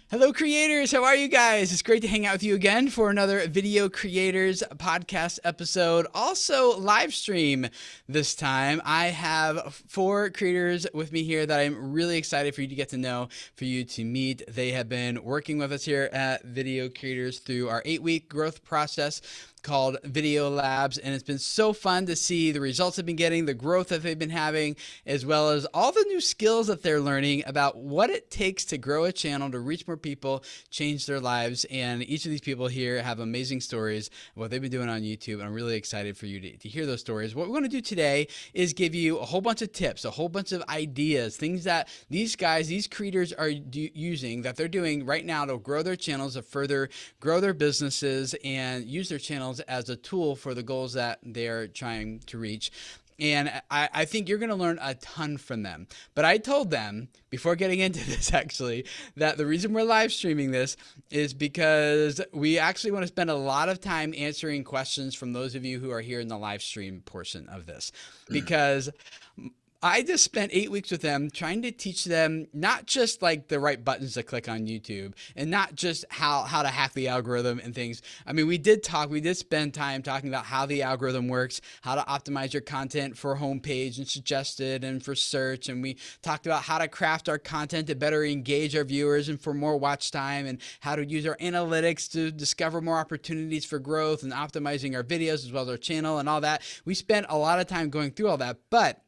Hello, creators. How are you guys? It's great to hang out with you again for another Video Creators podcast episode. Also, live stream this time. I have 4 creators with me here that I'm really excited for you to get to know, for you to meet. They have been working with us here at Video Creators through our 8-week growth process called Video Labs, and it's been so fun to see the results they've been getting, the growth that they've been having, as well as all the new skills that they're learning about what it takes to grow a channel, to reach more people, change their lives. And each of these people here have amazing stories of what they've been doing on YouTube, and I'm really excited for you to hear those stories. What we're going to do today is give you a whole bunch of tips, a whole bunch of ideas, things that these guys, these creators are using, that they're doing right now to grow their channels, to further grow their businesses and use their channels as a tool for the goals that they're trying to reach. And I think you're going to learn a ton from them. But I told them before getting into this, actually, that the reason we're live streaming this is because we actually want to spend a lot of time answering questions from those of you who are here in the live stream portion of this. Because I just spent 8 weeks with them trying to teach them not just like the right buttons to click on YouTube, and not just how to hack the algorithm and things. I mean, we did spend time talking about how the algorithm works, how to optimize your content for homepage and suggested and for search. And we talked about how to craft our content to better engage our viewers and for more watch time, and how to use our analytics to discover more opportunities for growth and optimizing our videos as well as our channel and all that. We spent a lot of time going through all that, but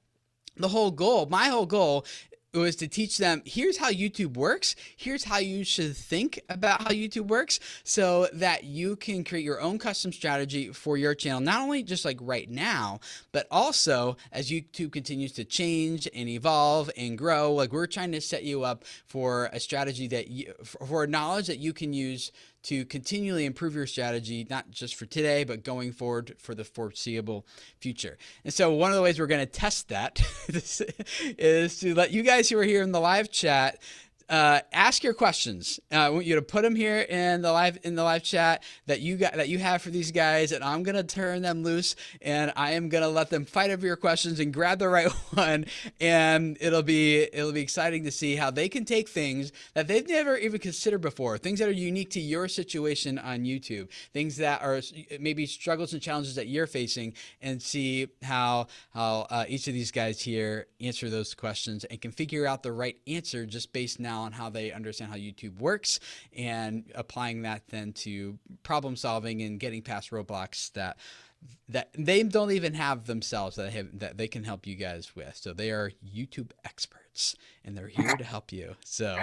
my whole goal was to teach them, here's how YouTube works. Here's how you should think about how YouTube works, so that you can create your own custom strategy for your channel. Not only just like right now, but also as YouTube continues to change and evolve and grow. Like, we're trying to set you up for a strategy for knowledge that you can use to continually improve your strategy, not just for today, but going forward for the foreseeable future. And so one of the ways we're going to test that is to let you guys who are here in the live chat ask your questions. I want you to put them here in the live chat that you have for these guys, and I'm gonna turn them loose, and I am gonna let them fight over your questions and grab the right one. And it'll be exciting to see how they can take things that they've never even considered before, things that are unique to your situation on YouTube, things that are maybe struggles and challenges that you're facing, and see how each of these guys here answer those questions and can figure out the right answer just based now on how they understand how YouTube works, and applying that then to problem solving and getting past roadblocks that they don't even have themselves, that they can help you guys with. So they are YouTube experts, and they're here to help you. So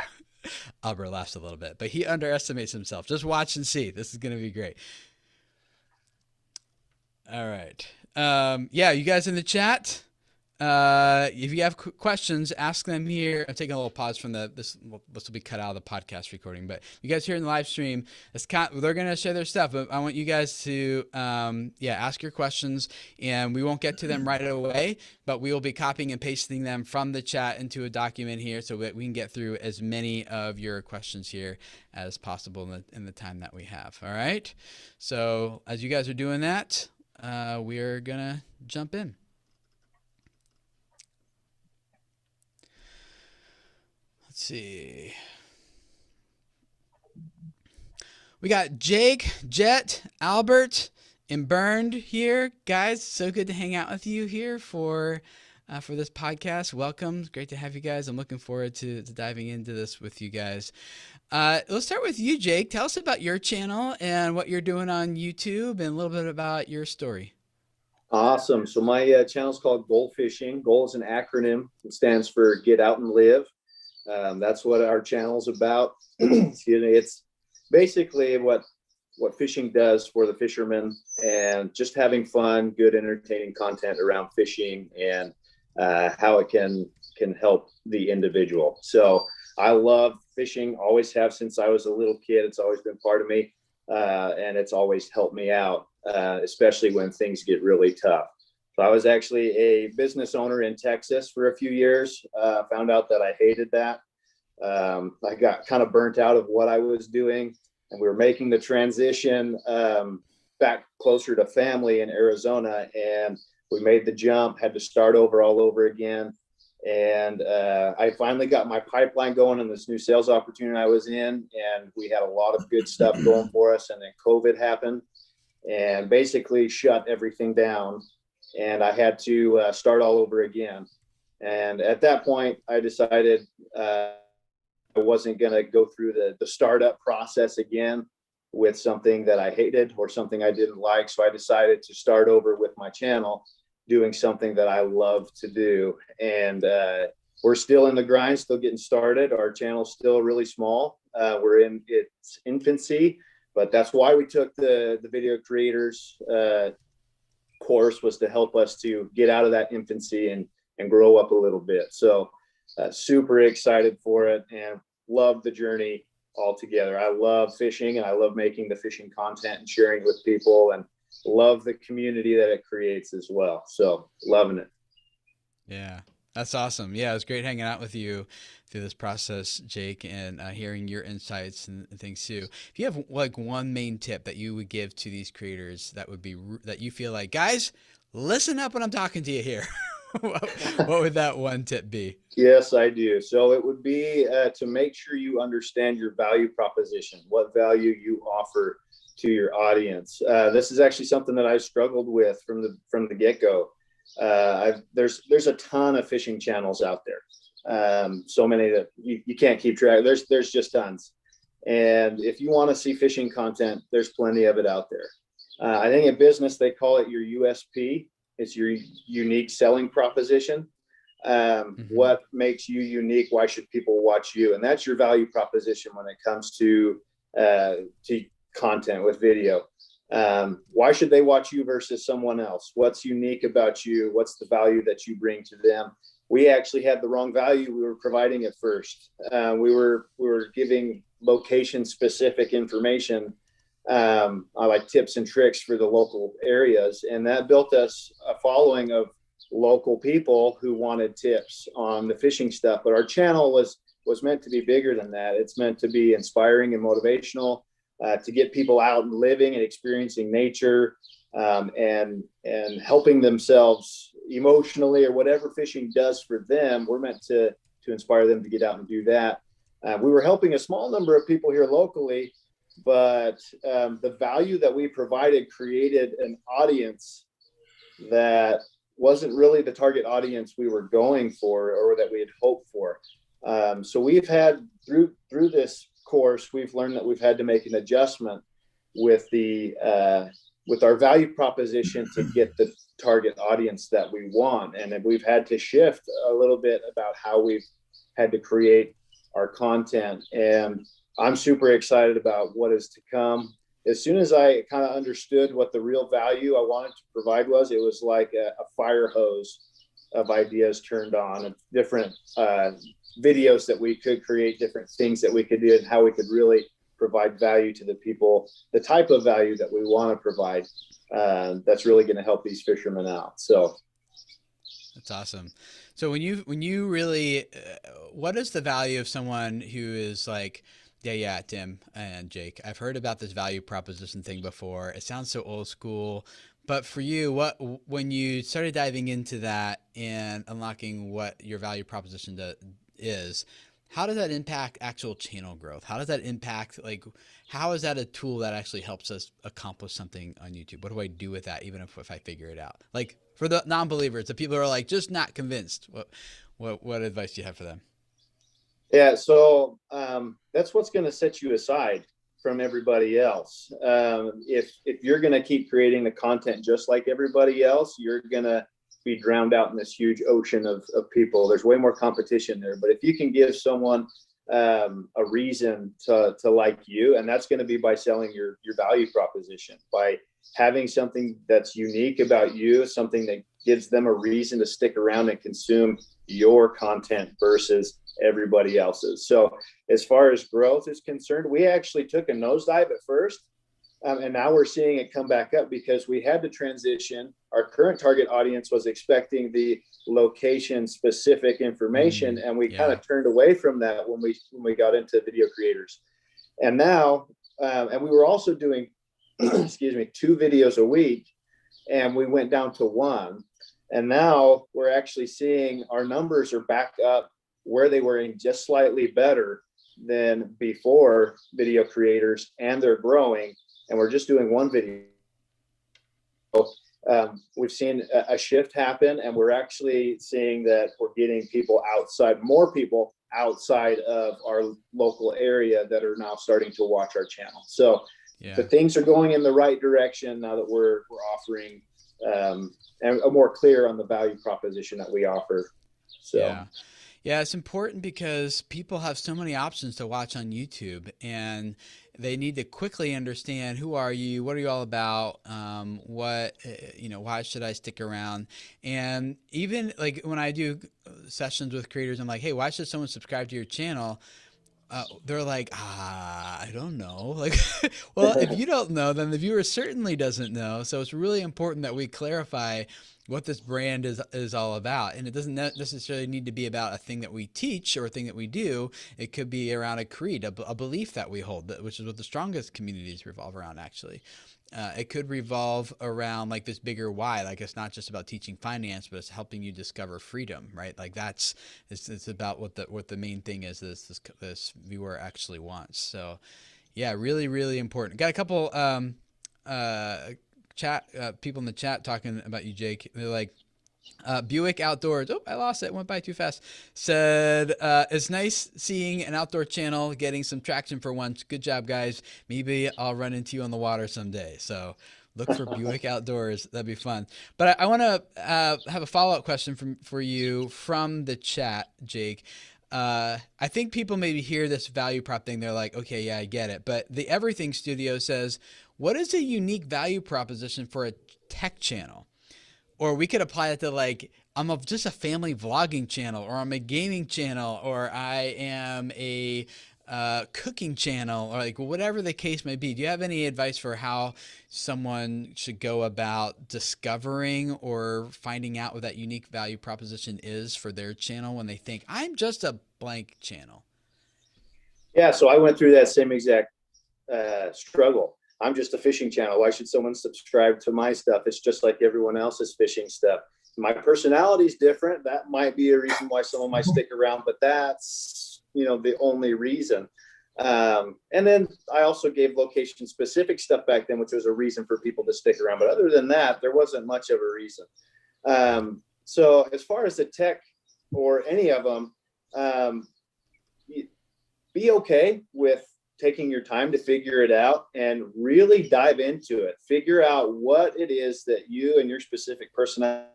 Albert laughs a little bit, but he underestimates himself. Just watch and see. This is going to be great. All right. Yeah, you guys in the chat, if you have questions, ask them here. I'm taking a little pause from this will be cut out of the podcast recording, but you guys here in the live stream, they're going to share their stuff, but I want you guys to, ask your questions, and we won't get to them right away, but we will be copying and pasting them from the chat into a document here so that we can get through as many of your questions here as possible in the time that we have. All right. So as you guys are doing that, we're going to jump in. Let's see. We got Jake, Jet, Albert, and Burned here. Guys, so good to hang out with you here for this podcast. Welcome. It's great to have you guys. I'm looking forward to diving into this with you guys. Let's start with you, Jake. Tell us about your channel and what you're doing on YouTube, and a little bit about your story. Awesome. So my channel is called Goal Fishing. Goal is an acronym. It stands for Get Out and Live. That's what our channel is about. Excuse me. It's basically what fishing does for the fishermen, and just having fun, good, entertaining content around fishing, and how it can help the individual. So I love fishing, always have since I was a little kid. It's always been part of me, and it's always helped me out, especially when things get really tough. So I was actually a business owner in Texas for a few years. Found out that I hated that. I got kind of burnt out of what I was doing, and we were making the transition back closer to family in Arizona, and we made the jump, had to start over all over again. And I finally got my pipeline going in this new sales opportunity I was in, and we had a lot of good stuff going for us. And then COVID happened and basically shut everything down. And I had to start all over again. And at that point, I decided I wasn't going to go through the startup process again with something that I hated or something I didn't like. So I decided to start over with my channel, doing something that I love to do. And we're still in the grind, still getting started. Our channel's still really small. We're in its infancy, but that's why we took the video creators course, was to help us to get out of that infancy and grow up a little bit. So super excited for it and love the journey altogether. I love fishing and I love making the fishing content and sharing with people, and love the community that it creates as well. So loving it. Yeah, that's awesome. Yeah, it was great hanging out with you through this process, Jake, and hearing your insights and things too. If you have like one main tip that you would give to these creators, that would be that you feel like, guys, listen up when I'm talking to you here. What would that one tip be? Yes, I do. So it would be to make sure you understand your value proposition, what value you offer to your audience. This is actually something that I struggled with from the get-go. There's a ton of fishing channels out there. So many that you can't keep track. There's just tons. And if you want to see fishing content, there's plenty of it out there. I think in business, they call it your USP. It's your unique selling proposition. What makes you unique? Why should people watch you? And that's your value proposition when it comes to content with video. Why should they watch you versus someone else? What's unique about you? What's the value that you bring to them? We actually had the wrong value we were providing at first. We were giving location specific information, like tips and tricks for the local areas. And that built us a following of local people who wanted tips on the fishing stuff. But our channel was meant to be bigger than that. It's meant to be inspiring and motivational, to get people out and living and experiencing nature, and helping themselves emotionally, or whatever fishing does for them. We're meant to inspire them to get out and do that. We were helping a small number of people here locally, but the value that we provided created an audience that wasn't really the target audience we were going for, or that we had hoped for. So we've had through this course, we've learned that we've had to make an adjustment with with our value proposition to get the target audience that we want. And we've had to shift a little bit about how we've had to create our content. And I'm super excited about what is to come. As soon as I kind of understood what the real value I wanted to provide was, it was like a fire hose of ideas turned on, of different videos that we could create, different things that we could do, and how we could really provide value to the people, the type of value that we want to provide, that's really going to help these fishermen out. So that's awesome. So when you really, what is the value of someone who is like, yeah, Tim and Jake, I've heard about this value proposition thing before. It sounds so old school, but for you, when you started diving into that and unlocking what your value proposition is, how does that impact actual channel growth? How does that impact, like, how is that a tool that actually helps us accomplish something on YouTube? What do I do with that, even if I figure it out? Like, for the non-believers, the people who are like just not convinced, what advice do you have for them? yeah, so that's what's going to set you aside from everybody else. If you're going to keep creating the content just like everybody else, you're going to be drowned out in this huge ocean of people. There's way more competition there. But if you can give someone a reason to like you, and that's going to be by selling your value proposition, by having something that's unique about you, something that gives them a reason to stick around and consume your content versus everybody else's. So as far as growth is concerned, we actually took a nosedive at first. And now we're seeing it come back up because we had to transition. Our current target audience was expecting the location specific information, and we kind of turned away from that when we got into video creators. And now, and we were also doing, excuse me, 2 videos a week, and we went down to 1. And now we're actually seeing our numbers are back up where they were, in just slightly better than before video creators, and they're growing, and we're just doing one video. We've seen a shift happen, and we're actually seeing that we're getting people outside, more people outside of our local area that are now starting to watch our channel. So the things are going in the right direction now that we're offering and a more clear on the value proposition that we offer. So yeah, it's important because people have so many options to watch on YouTube, and they need to quickly understand, who are you, what are you all about, why should I stick around? And even like when I do sessions with creators, I'm like, hey, why should someone subscribe to your channel? They're like, I don't know. Like, well, if you don't know, then the viewer certainly doesn't know. So it's really important that we clarify what this brand is all about. And it doesn't necessarily need to be about a thing that we teach or a thing that we do. It could be around a creed, a belief that we hold, which is what the strongest communities revolve around, actually. It could revolve around like this bigger why. Like, it's not just about teaching finance, but it's helping you discover freedom, right? Like it's about what the main thing is this viewer actually wants. So yeah, really, really important. Got a couple people in the chat talking about you, Jake. They're like, Buick Outdoors. Oh, I lost it. It went by too fast. Said, it's nice seeing an outdoor channel getting some traction for once. Good job, guys. Maybe I'll run into you on the water someday. So look for Buick Outdoors. That'd be fun. But I want to have a follow-up question for you from the chat, Jake. I think people maybe hear this value prop thing. They're like, okay, yeah, I get it. But the Everything Studio says, what is a unique value proposition for a tech channel? Or we could apply it to like, I'm just a family vlogging channel, or I'm a gaming channel, or I am a cooking channel, or like whatever the case may be. Do you have any advice for how someone should go about discovering or finding out what that unique value proposition is for their channel when they think, I'm just a blank channel? Yeah, so I went through that same exact struggle. I'm just a fishing channel. Why should someone subscribe to my stuff? It's just like everyone else's fishing stuff. My personality is different. That might be a reason why someone might stick around, but that's, the only reason. And then I also gave location specific stuff back then, which was a reason for people to stick around. But other than that, there wasn't much of a reason. So as far as the tech or any of them, be okay with taking your time to figure it out and really dive into it. Figure out what it is that you and your specific personality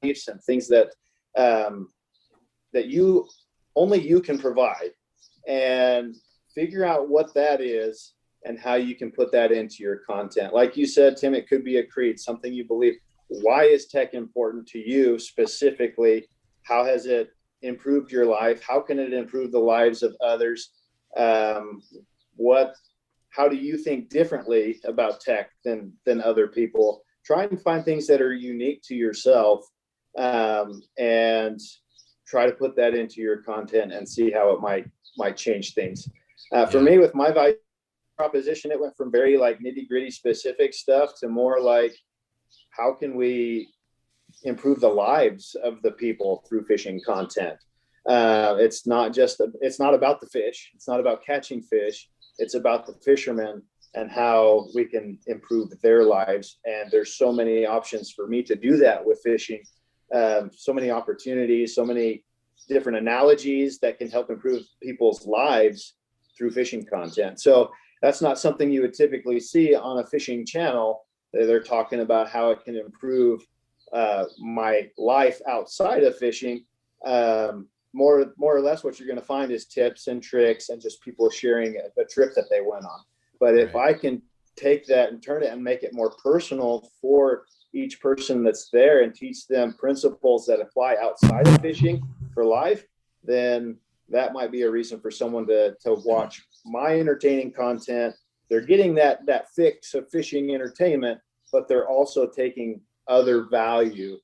and things that that only you can provide, and figure out what that is and how you can put that into your content. Like you said, Tim, it could be a creed, something you believe. Why is tech important to you specifically? How has it improved your life? How can it improve the lives of others? How do you think differently about tech than other people? Try and find things that are unique to yourself, and try to put that into your content and see how it might change things. For me, with my value proposition, it went from very like nitty gritty specific stuff to more like, how can we improve the lives of the people through fishing content? It's not about the fish. It's not about catching fish. It's about the fishermen and how we can improve their lives. And there's so many options for me to do that with fishing. So many opportunities, so many different analogies that can help improve people's lives through fishing content. So that's not something you would typically see on a fishing channel. They're talking about how it can improve my life outside of fishing. More or less what you're going to find is tips and tricks and just people sharing a trip that they went on. But if I can take that and turn it and make it more personal for each person that's there and teach them principles that apply outside of fishing for life, then that might be a reason for someone to watch my entertaining content. They're getting that fix of fishing entertainment, but they're also taking other value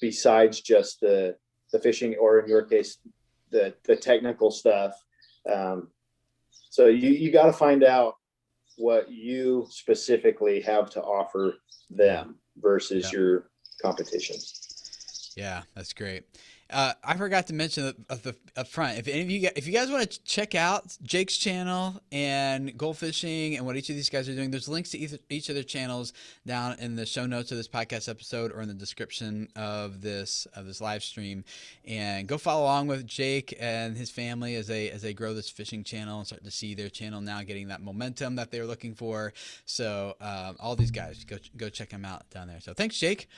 besides just the fishing, or in your case, the technical stuff. So you got to find out what you specifically have to offer them versus your competitions. Yeah, that's great. I forgot to mention up front. If any of if you guys want to check out Jake's channel and gold fishing and what each of these guys are doing, there's links to each of their channels down in the show notes of this podcast episode or in the description of this live stream. And go follow along with Jake and his family as they grow this fishing channel and start to see their channel now getting that momentum that they're looking for. So all these guys, go check them out down there. So thanks, Jake.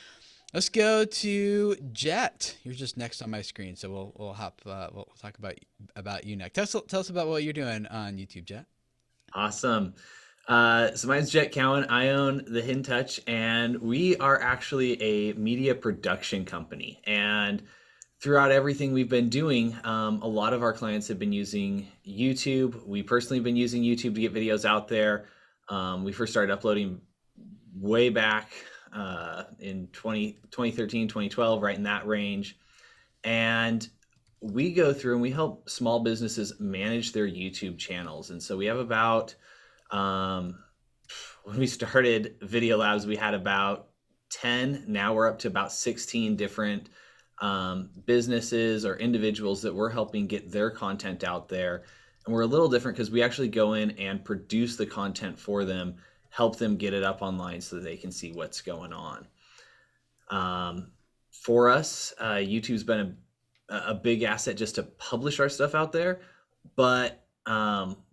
Let's go to Jet. You're just next on my screen, so we'll hop. We'll talk about you next. Tell us about what you're doing on YouTube, Jet. Awesome. So mine's Jet Cowan. I own The Hidden Touch, and we are actually a media production company. And throughout everything we've been doing, a lot of our clients have been using YouTube. We personally have been using YouTube to get videos out there. We first started uploading way back in 2013, 2012, right in that range. And we go through and we help small businesses manage their YouTube channels. And so we have about, when we started Video Labs, we had about 10. Now we're up to about 16 different businesses or individuals that we're helping get their content out there. And we're a little different because we actually go in and produce the content for them, help them get it up online so that they can see what's going on. For us, YouTube's been a big asset just to publish our stuff out there, but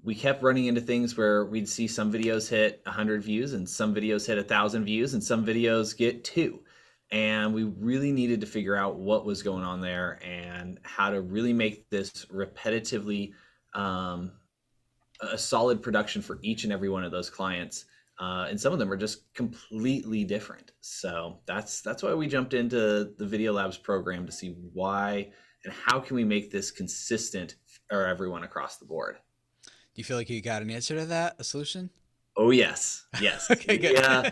we kept running into things where we'd see some videos hit 100 views and some videos hit 1,000 views and some videos get 2. And we really needed to figure out what was going on there and how to really make this repetitively a solid production for each and every one of those clients. And some of them are just completely different. So that's why we jumped into the Video Labs program, to see why and how can we make this consistent for everyone across the board. Do you feel like you got an answer to that, a solution? Oh, yes. Okay, good. Yeah.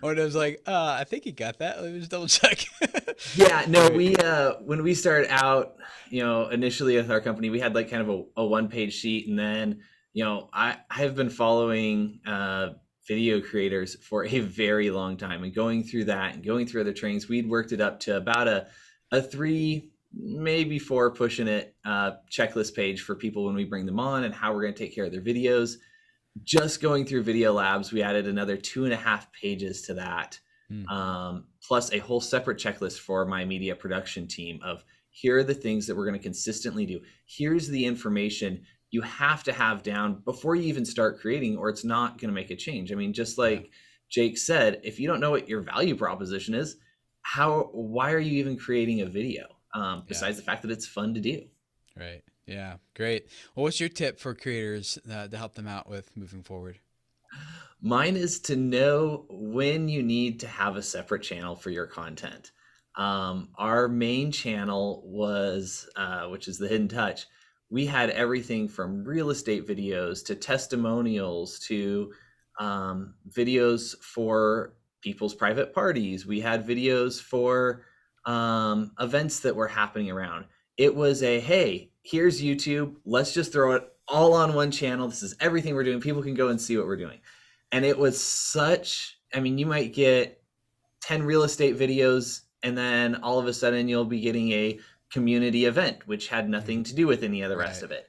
Or it was like, I think you got that. Let me just double check. Yeah, no, we when we started out, initially with our company, we had like kind of a one-page sheet, and then, I have been following video creators for a very long time, and going through that and going through other trainings, we'd worked it up to about a 3, maybe 4 pushing it checklist page for people when we bring them on and how we're going to take care of their videos. Just going through Video Labs, we added another 2.5 pages to that, plus a whole separate checklist for my media production team of, here are the things that we're going to consistently do. Here's the information you have to have down before you even start creating, or it's not going to make a change. I mean, just like Jake said, if you don't know what your value proposition is, why are you even creating a video? Besides the fact that it's fun to do. Right. Yeah. Great. Well, what's your tip for creators to help them out with moving forward? Mine is to know when you need to have a separate channel for your content. Our main channel was, which is The Hidden Touch. We had everything from real estate videos to testimonials to videos for people's private parties. We had videos for events that were happening around. It was hey, here's YouTube. Let's just throw it all on one channel. This is everything we're doing. People can go and see what we're doing. And it was you might get 10 real estate videos, and then all of a sudden you'll be getting a community event, which had nothing to do with any of the rest of it.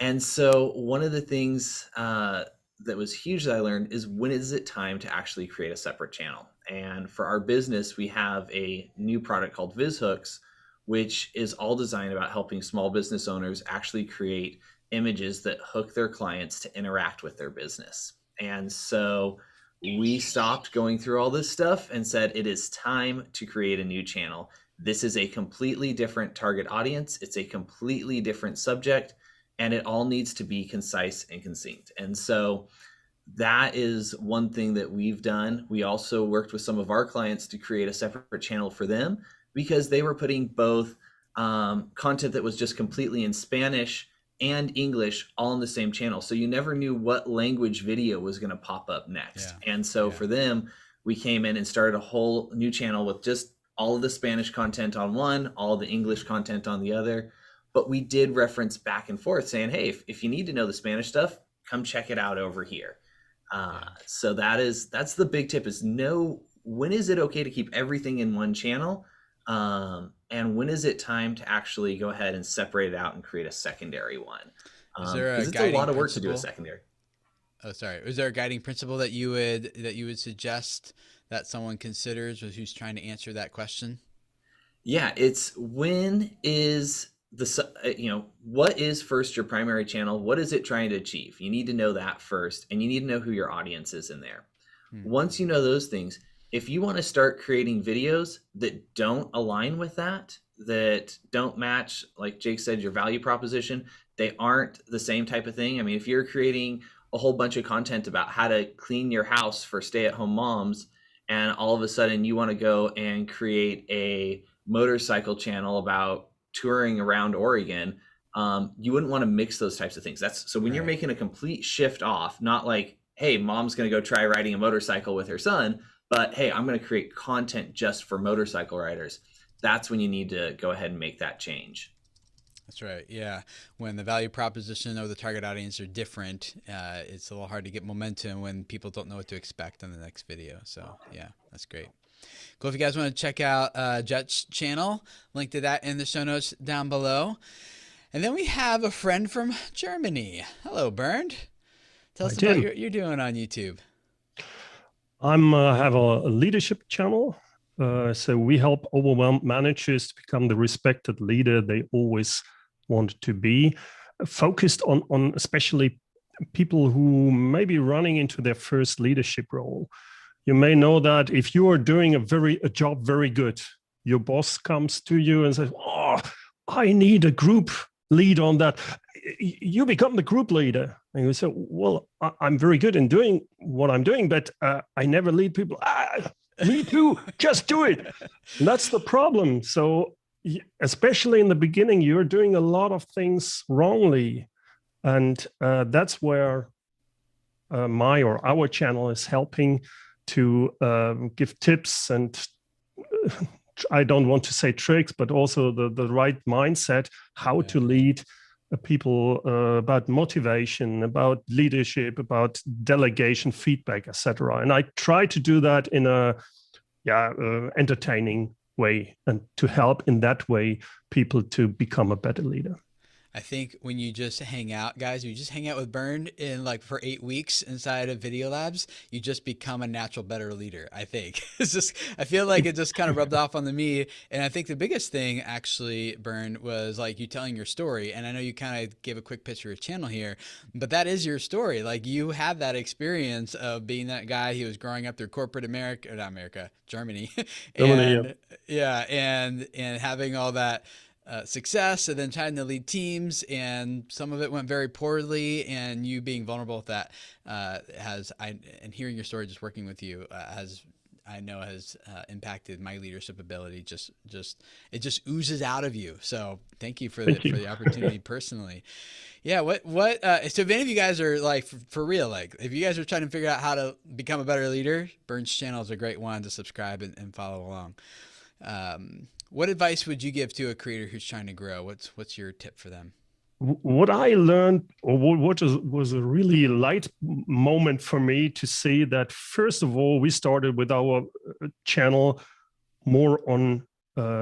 And so one of the things that was huge that I learned is, when is it time to actually create a separate channel? And for our business, we have a new product called VizHooks, which is all designed about helping small business owners actually create images that hook their clients to interact with their business. And so we stopped going through all this stuff and said, it is time to create a new channel. This is a completely different target audience. It's a completely different subject, and it all needs to be concise and succinct. And so that is one thing that we've done. We also worked with some of our clients to create a separate channel for them, because they were putting both content that was just completely in Spanish and English all in the same channel. So you never knew what language video was going to pop up next. Yeah. And so for them, we came in and started a whole new channel with just all of the Spanish content on one, all the English content on the other. But we did reference back and forth saying, hey, if you need to know the Spanish stuff, come check it out over here. So that's the big tip, is know when is it okay to keep everything in one channel? And when is it time to actually go ahead and separate it out and create a secondary one? Is there a Because it's a guiding lot of work to do a principle? secondary. Oh, sorry. Is there a guiding principle that you would suggest that someone considers who's trying to answer that question? Yeah, it's when is what is first your primary channel? What is it trying to achieve? You need to know that first, and you need to know who your audience is in there. Hmm. Once you know those things, if you want to start creating videos that don't align with that don't match, like Jake said, your value proposition, they aren't the same type of thing. I mean, if you're creating a whole bunch of content about how to clean your house for stay-at-home moms, and all of a sudden you want to go and create a motorcycle channel about touring around Oregon, you wouldn't want to mix those types of things. So when you're Right. making a complete shift off, not like, hey, mom's going to go try riding a motorcycle with her son, but hey, I'm going to create content just for motorcycle riders. That's when you need to go ahead and make that change. That's right. Yeah. When the value proposition or the target audience are different, it's a little hard to get momentum when people don't know what to expect on the next video. So yeah, that's great. Cool. If you guys want to check out Jet's channel, link to that in the show notes down below. And then we have a friend from Germany. Hello, Bernd. Tell us about what you're doing on YouTube. I have a leadership channel. So we help overwhelmed managers to become the respected leader they always wanted to be, focused on especially people who may be running into their first leadership role. You may know that if you are doing a job very good, your boss comes to you and says, "Oh, I need a group lead on that." You become the group leader. And you say, "Well, I'm very good in doing what I'm doing, but I never lead people." Me too, just do it. And that's the problem. So especially in the beginning, you're doing a lot of things wrongly. And that's where our channel is helping to give tips and I don't want to say tricks, but also the right mindset, how to lead people, about motivation, about leadership, about delegation, feedback, etc. And I try to do that in a entertaining way and to help in that way people to become a better leader. I think when you just hang out, guys, you just hang out with Bernd in like for 8 weeks inside of Video Labs, you just become a natural better leader. I think it's just, I feel like it just kind of rubbed off on me. And I think the biggest thing actually, Bernd, was like you telling your story. And I know you kind of gave a quick picture of your channel here, but that is your story. Like you have that experience of being that guy who was growing up through corporate America, or not America, Germany. And and having all that success and then trying to lead teams, and some of it went very poorly, and you being vulnerable with that and hearing your story, just working with you has impacted my leadership ability. It just oozes out of you. So thank you for the opportunity personally. Yeah. So if any of you guys are like, for real, like if you guys are trying to figure out how to become a better leader, Bernd's channel is a great one to subscribe and follow along. What advice would you give to a creator who's trying to grow? What's your tip for them? What I learned, or what was a really light moment for me to see that, first of all, we started with our channel more on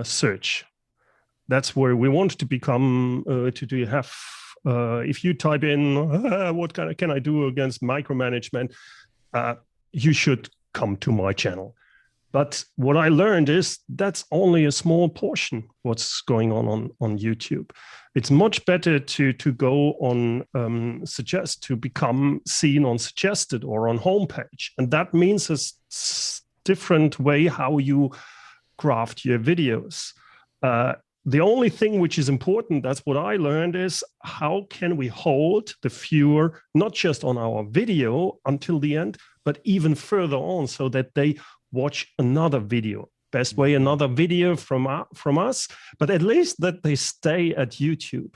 search. That's where we want to become, if you type in, what can I do against micromanagement? You should come to my channel. But what I learned is that's only a small portion what's going on YouTube. It's much better to go on to become seen on suggested or on homepage. And that means a different way how you craft your videos. The only thing which is important, that's what I learned, is how can we hold the viewer not just on our video until the end, but even further on, so that they watch another video. Best way, another video from us, but at least that they stay at YouTube.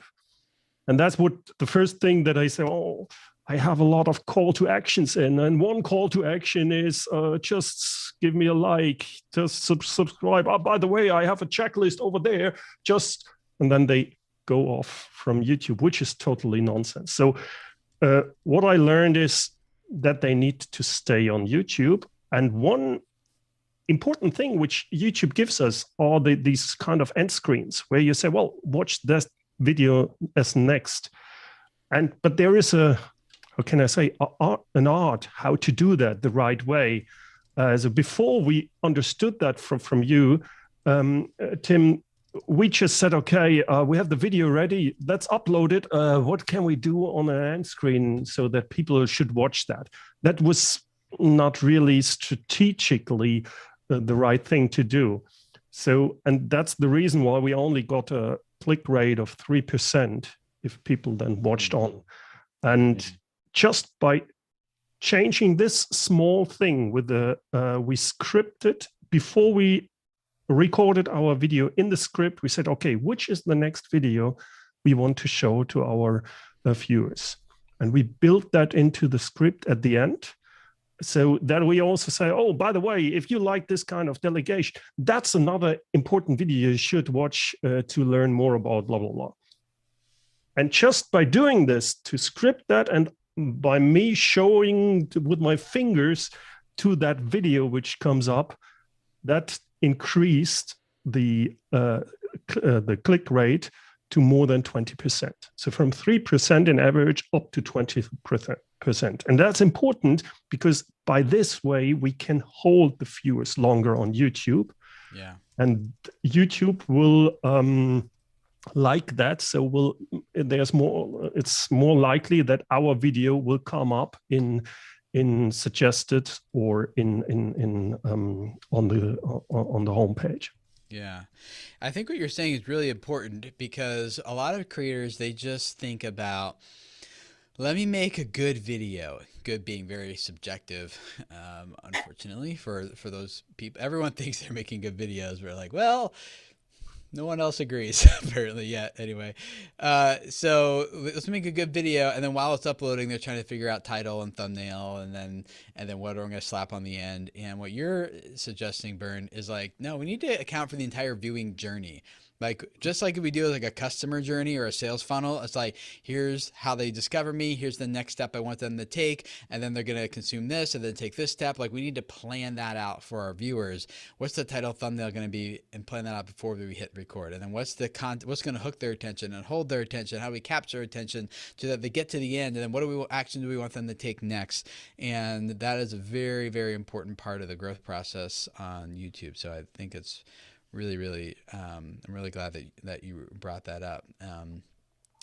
And that's what the first thing that I say, oh, I have a lot of call to actions in. And one call to action is just give me a like, just subscribe. Oh, by the way, I have a checklist over there. And then they go off from YouTube, which is totally nonsense. So what I learned is that they need to stay on YouTube. And one important thing which YouTube gives us are these kind of end screens where you say, well, watch this video as next. But there is how can I say, an art how to do that the right way. So before we understood that from you, Tim, we just said, okay, we have the video ready. Let's upload it. What can we do on an end screen so that people should watch that? That was not really strategically the right thing to do. So, and that's the reason why we only got a click rate of 3% if people then watched on. And just by changing this small thing with we scripted before we recorded our video in the script, we said, okay, which is the next video we want to show to our viewers? And we built that into the script at the end. So that we also say, oh, by the way, if you like this kind of delegation, that's another important video you should watch to learn more about blah, blah, blah. And just by doing this, to script that, and by me showing with my fingers to that video which comes up, that increased the click rate to more than 20%. So from 3% in average up to 20%. And that's important because by this way, we can hold the viewers longer on YouTube. Yeah. And YouTube will like that. So it's more likely that our video will come up in suggested or on the homepage. Yeah. I think what you're saying is really important because a lot of creators, they just think about, let me make a good video. Good being very subjective, unfortunately, for those people. Everyone thinks they're making good videos. We're like, well, no one else agrees apparently yet. Anyway, so let's make a good video, and then while it's uploading, they're trying to figure out title and thumbnail, and then what I'm going to slap on the end. And what you're suggesting, Bernd, is like, no, we need to account for the entire viewing journey. Like, just like if we do like a customer journey or a sales funnel, it's like, here's how they discover me. Here's the next step I want them to take. And then they're going to consume this and then take this step. Like, we need to plan that out for our viewers. What's the title thumbnail going to be, and plan that out before we hit record. And then what's the content, what's going to hook their attention and hold their attention? How do we capture attention so that they get to the end? And then what action do we want them to take next? And that is a very, very important part of the growth process on YouTube. So I think it's really, I'm really glad that you brought that up.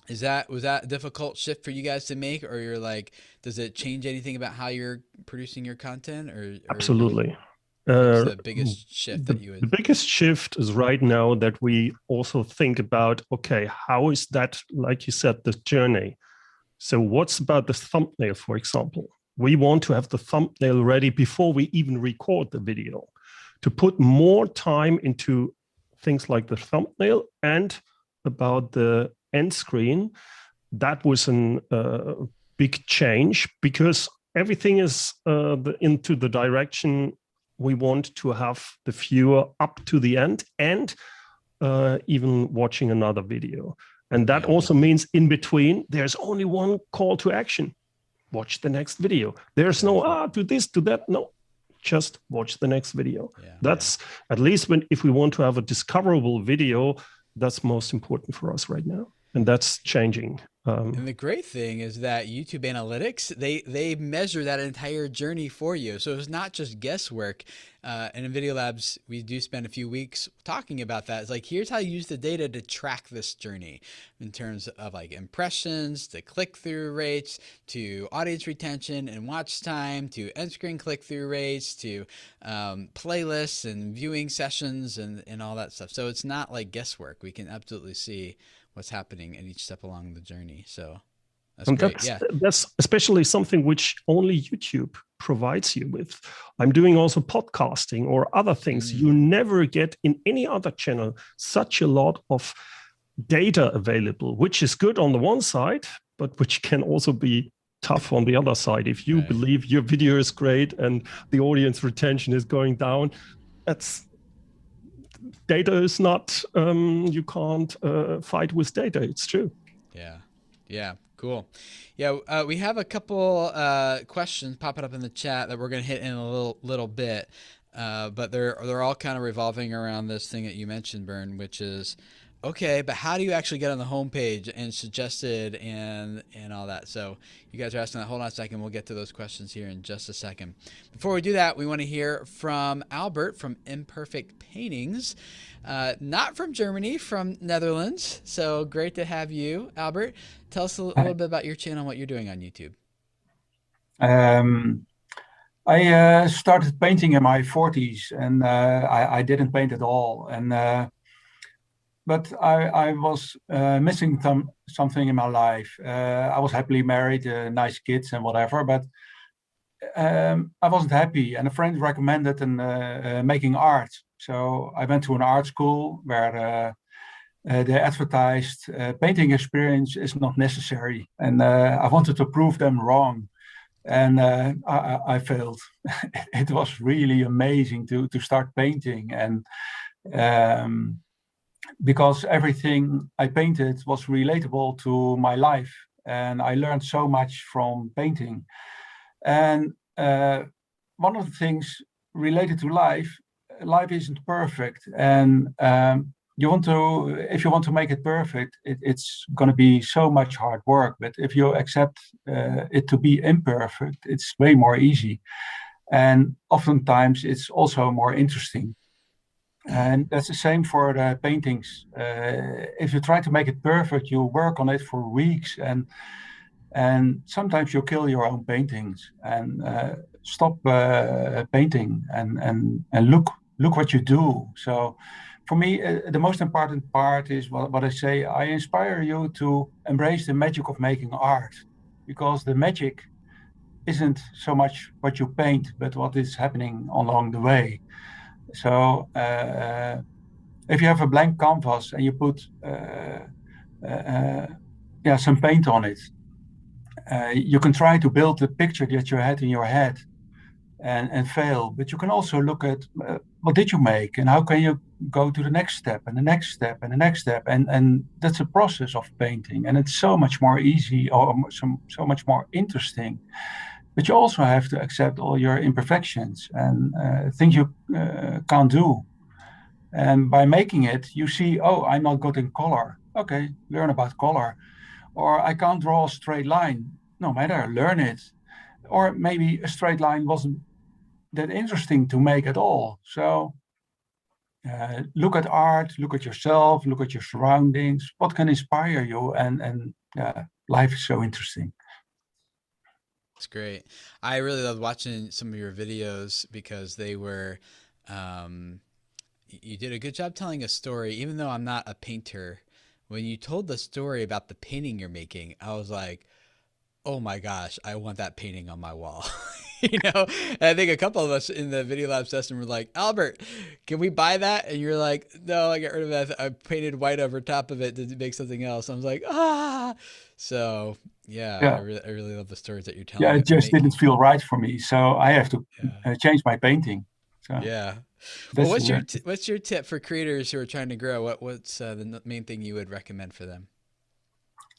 Was that a difficult shift for you guys to make, or you're like, does it change anything about how you're producing your content? Or absolutely. What's the biggest shift that you would? The biggest shift is right now that we also think about, okay, how is that, like you said, the journey? So what's about the thumbnail, for example? We want to have the thumbnail ready before we even record the video, to put more time into things like the thumbnail and about the end screen. That was a big change because everything is into the direction we want to have the viewer up to the end and even watching another video. And that also means in between, there's only one call to action. Watch the next video. There's no, do this, do that. No. Just watch the next video. Yeah, that's at least if we want to have a discoverable video, that's most important for us right now. And that's changing. And the great thing is that YouTube analytics, they measure that entire journey for you. So it's not just guesswork. And in Video Labs, we do spend a few weeks talking about that. It's like, here's how you use the data to track this journey in terms of like impressions, to click-through rates, to audience retention and watch time, to end screen click-through rates, to playlists and viewing sessions and all that stuff. So it's not like guesswork. We can absolutely see what's happening at each step along the journey. So that's great. That's especially something which only YouTube provides you with. I'm doing also podcasting or other things. You never get in any other channel such a lot of data available, which is good on the one side, but which can also be tough on the other side. If you believe your video is great and the audience retention is going down, data is not, you can't fight with data. It's true. Yeah. Cool. Yeah. We have a couple questions popping up in the chat that we're going to hit in a little bit. But they're all kind of revolving around this thing that you mentioned, Bern, which is okay, but how do you actually get on the homepage and suggested and all that? So you guys are asking that. Hold on a second. We'll get to those questions here in just a second. Before we do that, we want to hear from Albert from Imperfect Paintings, not from Germany, from Netherlands. So great to have you, Albert. Tell us a little bit about your channel and what you're doing on YouTube. I started painting in my 40s, and I didn't paint at all. But I was missing something in my life. I was happily married, nice kids and whatever, but I wasn't happy. And a friend recommended making art. So I went to an art school where they advertised painting experience is not necessary. And I wanted to prove them wrong. And I failed. It was really amazing to start painting, and because everything I painted was relatable to my life, and I learned so much from painting. And one of the things related to life isn't perfect, and if you want to make it perfect, it's going to be so much hard work. But if you accept it to be imperfect, it's way more easy. And oftentimes it's also more interesting. And that's the same for the paintings. If you try to make it perfect, you work on it for weeks, and sometimes you kill your own paintings and stop painting and look what you do. So for me, the most important part is what I say. I inspire you to embrace the magic of making art, because the magic isn't so much what you paint, but what is happening along the way. So if you have a blank canvas and you put some paint on it, you can try to build the picture that you had in your head and fail. But you can also look at what did you make, and how can you go to the next step and the next step and the next step, and that's a process of painting, and it's so much more easy, or so much more interesting. But you also have to accept all your imperfections and things you can't do. And by making it, you see, oh, I'm not good in color. Okay, learn about color. Or I can't draw a straight line. No matter, learn it. Or maybe a straight line wasn't that interesting to make at all. So look at art, look at yourself, look at your surroundings. What can inspire you? And life is so interesting. That's great. I really loved watching some of your videos because they were, you did a good job telling a story. Even though I'm not a painter, when you told the story about the painting you're making, I was like, oh my gosh, I want that painting on my wall. And I think a couple of us in the video lab session were like, Albert, can we buy that? And you're like, no, I got rid of that. I painted white over top of it to make something else. I was like, so yeah. I really love the stories that you're telling. Yeah, it just didn't feel right for me, so I have to change my painting. So yeah. Well, what's your tip for creators who are trying to grow? What's the main thing you would recommend for them?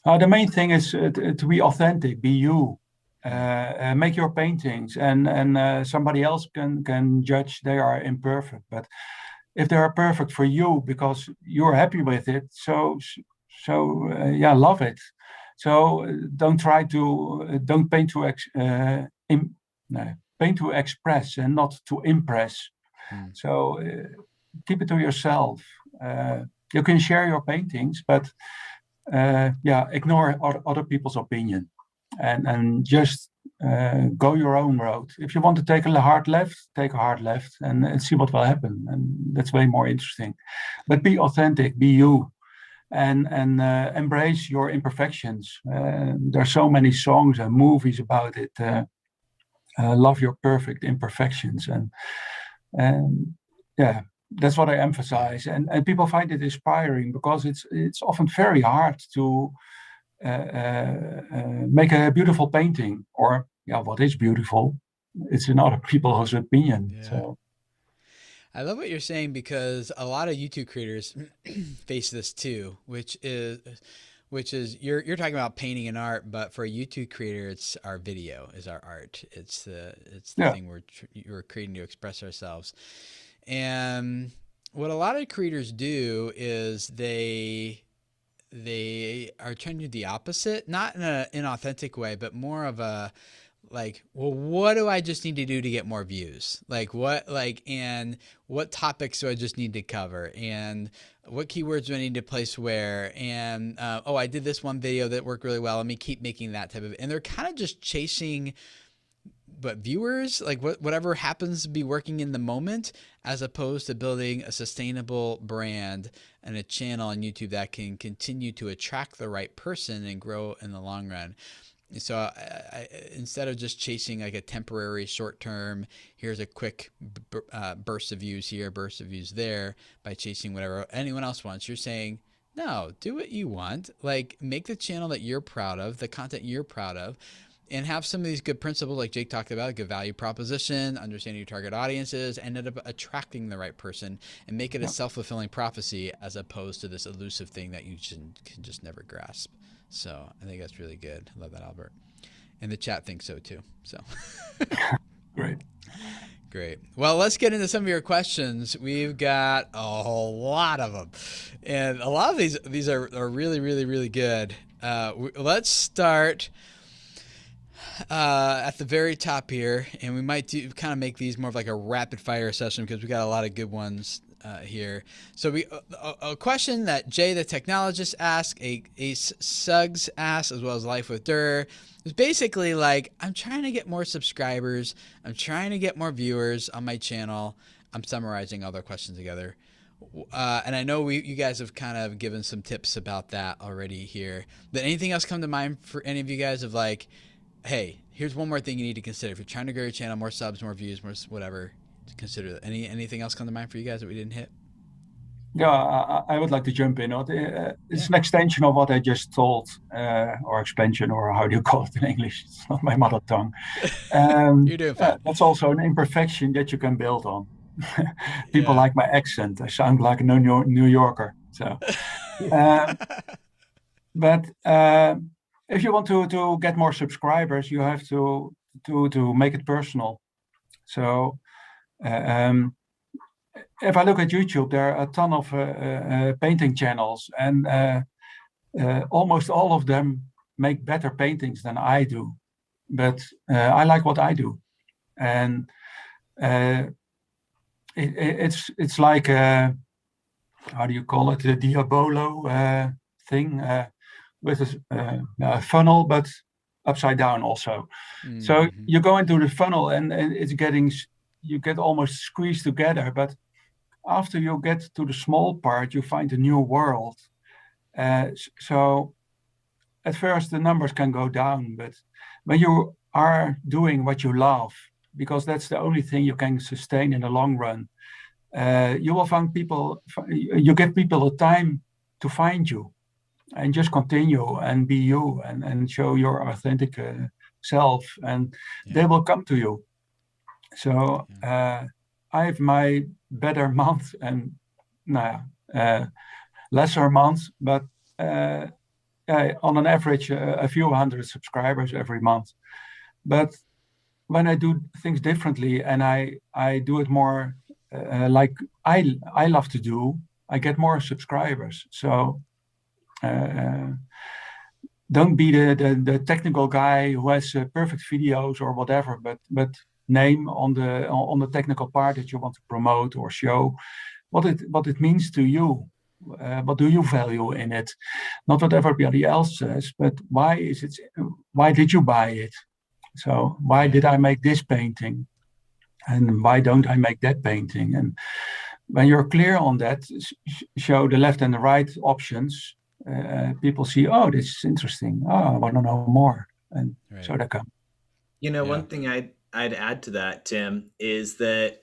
The main thing is to be authentic, be you. Make your paintings, and somebody else can judge they are imperfect. But if they are perfect for you because you're happy with it, so love it. So don't paint to express and not to impress. So keep it to yourself. You can share your paintings, but ignore other people's opinion, and just go your own road. If you want to take a hard left, take a hard left and see what will happen. And that's way more interesting. But be authentic, be you, and embrace your imperfections. There's so many songs and movies about it. Love your perfect imperfections. And that's what I emphasize. And people find it inspiring because it's often very hard to make a beautiful painting, or what is beautiful. It's in other people's opinion. Yeah. So I love what you're saying, because a lot of YouTube creators face this too, which which is you're talking about painting and art, but for a YouTube creator, it's our video is our art. It's the Yeah. thing we're creating to express ourselves. And what a lot of creators do is they are trying to do the opposite, not in an inauthentic way, but more of a like, well, what do I just need to do to get more views? And what topics do I just need to cover? And what keywords do I need to place where? And, oh, I did this one video that worked really well. Let me keep making that type of, and they're kind of just chasing viewers, like whatever happens to be working in the moment, as opposed to building a sustainable brand and a channel on YouTube that can continue to attract the right person and grow in the long run. So instead of just chasing like a temporary short term, here's a quick burst of views here, burst of views there, by chasing whatever anyone else wants, you're saying, no, do what you want. Like, make the channel that you're proud of, the content you're proud of, and have some of these good principles like Jake talked about, a good value proposition, understanding your target audiences, and end up attracting the right person, and make it a self-fulfilling prophecy as opposed to this elusive thing that you can just never grasp. So I think that's really good. I love that, Albert. And the chat thinks so too. So Great. Great. Well, let's get into some of your questions. We've got a whole lot of them. And a lot of these are really, really, really good. Let's start at the very top here, and we might kind of make these more of like a rapid fire session because we got a lot of good ones here. So a question that Jay the technologist asked, Ace Suggs asked, as well as Life with Durr, is basically like, I'm trying to get more subscribers, I'm trying to get more viewers on my channel. I'm summarizing all their questions together. And I know you guys have kind of given some tips about that already here. Did anything else come to mind for any of you guys of like, hey, here's one more thing you need to consider if you're trying to grow your channel, more subs, more views, more whatever, to consider. Anything else come to mind for you guys that we didn't hit? Yeah, I would like to jump in. It's an extension of what I just told, or expansion, or how do you call it in English? It's not my mother tongue. You're doing fine. That's also an imperfection that you can build on. People like my accent. I sound like a New Yorker. So, but if you want to get more subscribers, you have to make it personal. So if I look at YouTube, there are a ton of painting channels, and almost all of them make better paintings than I do. But I like what I do, and it's like how do you call it, the Diabolo thing with a funnel, but upside down also. Mm-hmm. So you go into the funnel, and you get almost squeezed together, but after you get to the small part, you find a new world. So at first the numbers can go down, but when you are doing what you love, because that's the only thing you can sustain in the long run, you will find people, you give people a time to find you, and just continue and be you, and show your authentic self, and they will come to you. So I have my better month and lesser months, but on an average, a few hundred subscribers every month. But when I do things differently, and I do it more like I love to do, I get more subscribers. So don't be the technical guy who has perfect videos or whatever, but name on the technical part that you want to promote or show what it means to you. What do you value in it? Not what everybody else says, but why did you buy it? So why did I make this painting? And why don't I make that painting? And when you're clear on that, show the left and the right options. People see, oh, this is interesting. Oh, I want to know more. And so they come. One thing I'd add to that, Tim, is that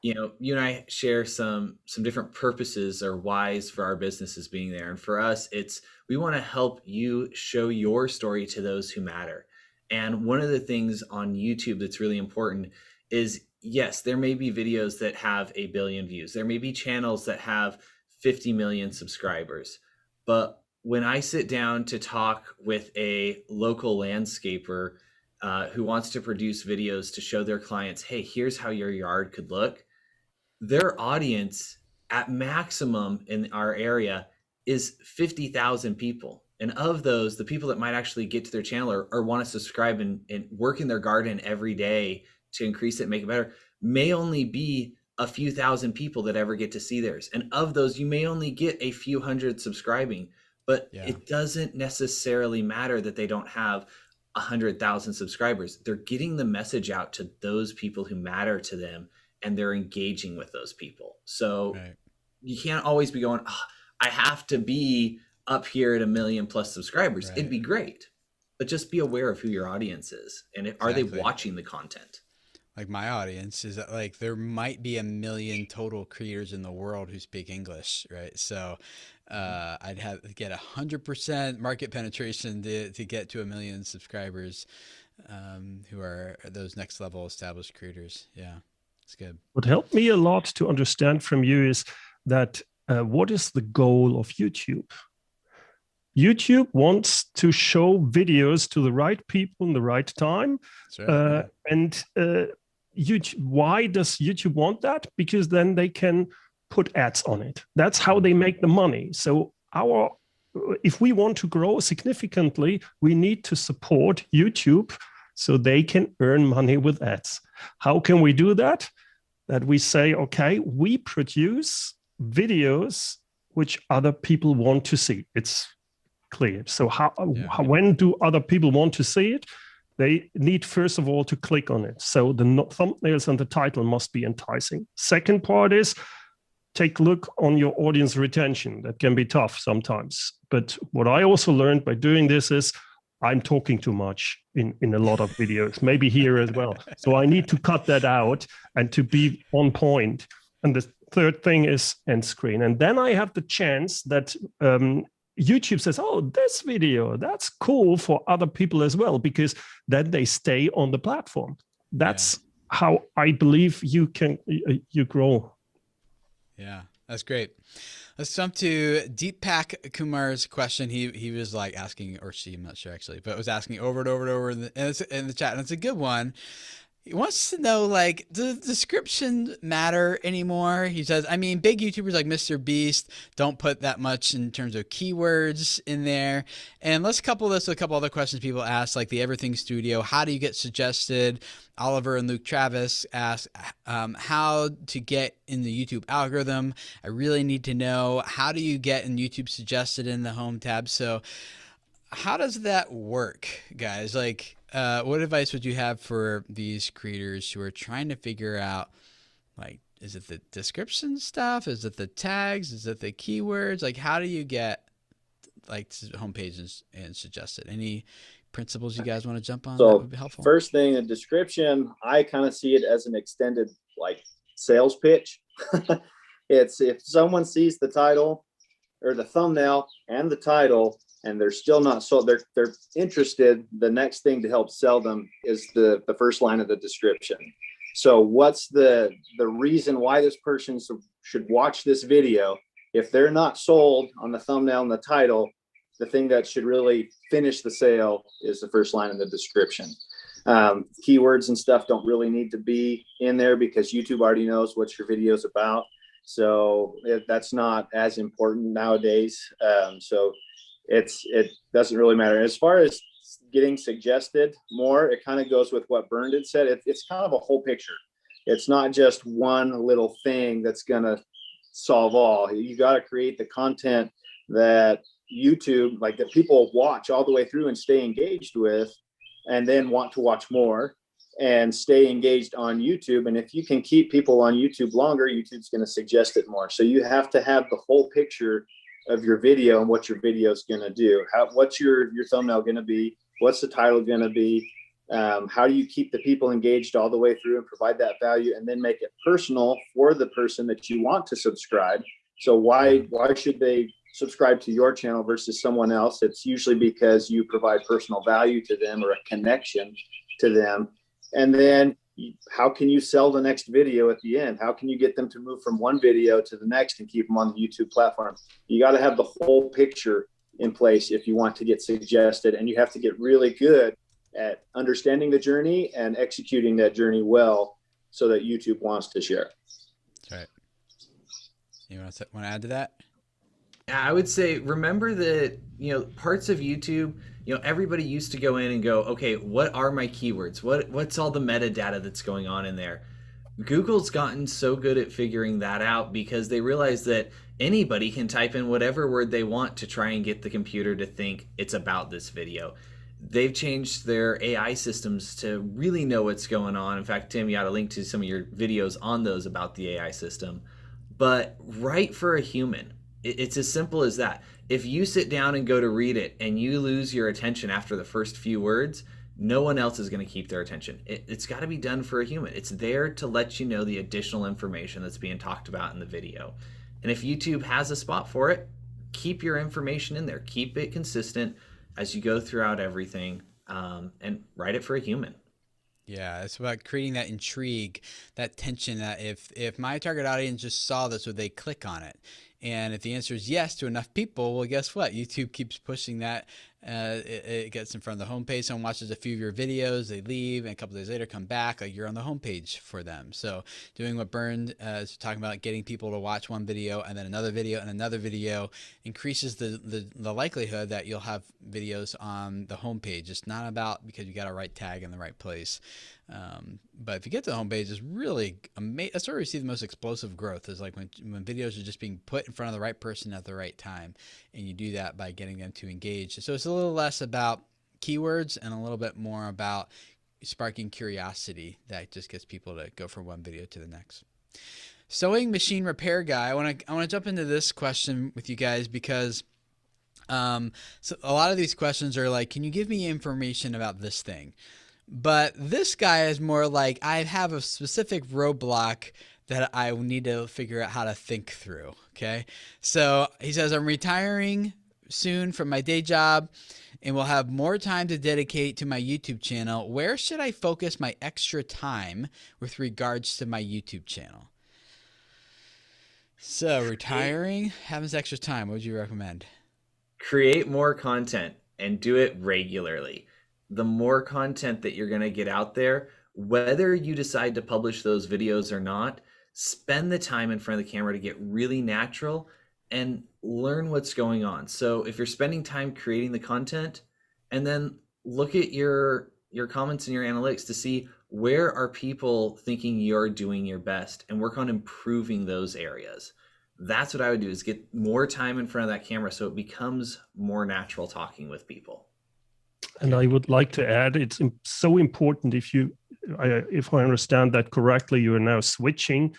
you and I share some different purposes or whys for our businesses being there. And for us, we want to help you show your story to those who matter. And one of the things on YouTube that's really important is, yes, there may be videos that have 1 billion views. There may be channels that have 50 million subscribers. But when I sit down to talk with a local landscaper who wants to produce videos to show their clients, hey, here's how your yard could look, their audience at maximum in our area is 50,000 people. And of those, the people that might actually get to their channel or want to subscribe and work in their garden every day to increase it, make it better, may only be a few thousand people that ever get to see theirs. And of those, you may only get a few hundred subscribing, but it doesn't necessarily matter that they don't have 100,000 subscribers. They're getting the message out to those people who matter to them, and they're engaging with those people. So you can't always be going, oh, I have to be up here at 1 million plus subscribers. It'd be great, but just be aware of who your audience is. And are they watching the content? Like my audience is that, like, there might be 1 million total creators in the world who speak English, right? So I'd have to get 100% market penetration to get to 1 million subscribers who are those next level established creators. Yeah, it's good. What helped me a lot to understand from you is that what is the goal of YouTube? YouTube wants to show videos to the right people in the right time. Right, and YouTube, why does YouTube want that? Because then they can put ads on it. That's how they make the money. So if we want to grow significantly, we need to support YouTube so they can earn money with ads. How can we do that? That we say, okay, we produce videos which other people want to see. It's clear. So when do other people want to see it? They need, first of all, to click on it. So the thumbnails and the title must be enticing. Second part is take a look on your audience retention. That can be tough sometimes. But what I also learned by doing this is I'm talking too much in a lot of videos, maybe here as well. So I need to cut that out and to be on point. And the third thing is end screen. And then I have the chance that YouTube says, oh, this video, that's cool for other people as well, because then they stay on the platform. That's how I believe you grow. Yeah, that's great. Let's jump to Deepak Kumar's question. He was like asking, or she, I'm not sure actually, but was asking over and over and over in the chat, and it's a good one. He wants to know, like, does description matter anymore? He says, I mean, big YouTubers like Mr. Beast don't put that much in terms of keywords in there. And let's couple this with a couple other questions people ask, like the Everything Studio. How do you get suggested? Oliver and Luke Travis ask how to get in the YouTube algorithm. I really need to know, how do you get in YouTube suggested in the home tab? So how does that work, guys? Like, what advice would you have for these creators who are trying to figure out, like, is it the description stuff? Is it the tags? Is it the keywords? Like, how do you get, like, home pages and suggested? Any principles you guys want to jump on? So, that would be helpful. First thing, a description, I kind of see it as an extended, like, sales pitch. It's if someone sees the title or the thumbnail and the title, and they're still not sold, they're interested, the next thing to help sell them is the first line of the description. So what's the reason why this person should watch this video? If they're not sold on the thumbnail and the title, the thing that should really finish the sale is the first line of the description. Keywords and stuff don't really need to be in there because YouTube already knows what your video is about. So that's not as important nowadays. So it doesn't really matter. As far as getting suggested more, it kind of goes with what Bernd said. It's kind of a whole picture. It's not just one little thing that's going to solve all. You got to create the content that YouTube, like, that people watch all the way through and stay engaged with, and then want to watch more and stay engaged on YouTube. And if you can keep people on YouTube longer, YouTube's going to suggest it more. So you have to have the whole picture of your video and what your video is going to do. What's your thumbnail going to be? What's the title going to be? How do you keep the people engaged all the way through and provide that value, and then make it personal for the person that you want to subscribe? So why should they subscribe to your channel versus someone else? It's usually because you provide personal value to them or a connection to them. And then how can you sell the next video at the end? How can you get them to move from one video to the next and keep them on the YouTube platform? You got to have the whole picture in place if you want to get suggested, and you have to get really good at understanding the journey and executing that journey well so that YouTube wants to share. That's right. You want to add to that? Yeah, I would say remember that, parts of YouTube, everybody used to go in and go, okay, what are my keywords? What's all the metadata that's going on in there? Google's gotten so good at figuring that out because they realize that anybody can type in whatever word they want to try and get the computer to think it's about this video. They've changed their AI systems to really know what's going on. In fact, Tim, you got a link to some of your videos on those about the AI system. But write for a human. It's as simple as that. If you sit down and go to read it and you lose your attention after the first few words, no one else is going to keep their attention. It's got to be done for a human. It's there to let you know the additional information that's being talked about in the video. And if YouTube has a spot for it, keep your information in there. Keep it consistent as you go throughout everything, and write it for a human. Yeah, it's about creating that intrigue, that tension, that if my target audience just saw this, would they click on it? And if the answer is yes to enough people, well, guess what? YouTube keeps pushing that. It gets in front of the homepage. Someone watches a few of your videos, they leave, and a couple days later come back, like you're on the homepage for them. So doing what Bernd is talking about, getting people to watch one video and then another video and another video, increases the likelihood that you'll have videos on the homepage. It's not about because you got a right tag in the right place. But if you get to the homepage, it's really amazing. That's where we see the most explosive growth, is like when videos are just being put in front of the right person at the right time. And you do that by getting them to engage. So it's a little less about keywords and a little bit more about sparking curiosity that just gets people to go from one video to the next. Sewing machine repair guy. I want to jump into this question with you guys because so a lot of these questions are like, can you give me information about this thing? But this guy is more like, I have a specific roadblock that I need to figure out how to think through. Okay. So he says, I'm retiring soon from my day job and will have more time to dedicate to my YouTube channel. Where should I focus my extra time with regards to my YouTube channel? So retiring, having this extra time, what would you recommend? Create more content and do it regularly. The more content that you're going to get out there, whether you decide to publish those videos or not, spend the time in front of the camera to get really natural and learn what's going on. So if you're spending time creating the content, and then look at your comments and your analytics to see where are people thinking you're doing your best and work on improving those areas. That's what I would do, is get more time in front of that camera so it becomes more natural talking with people. And I would like to add, it's so important if I understand that correctly, you are now switching,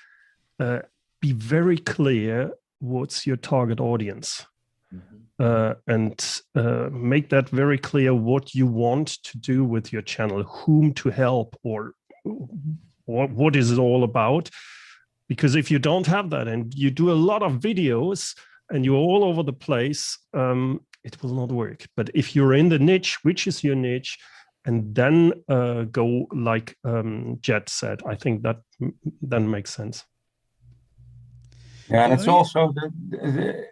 be very clear what's your target audience. And make that very clear what you want to do with your channel, whom to help, or what is it all about. Because if you don't have that and you do a lot of videos and you're all over the place, it will not work. But if you're in the niche, which is your niche, and then go like Jet said, I think that then makes sense. Yeah, and it's also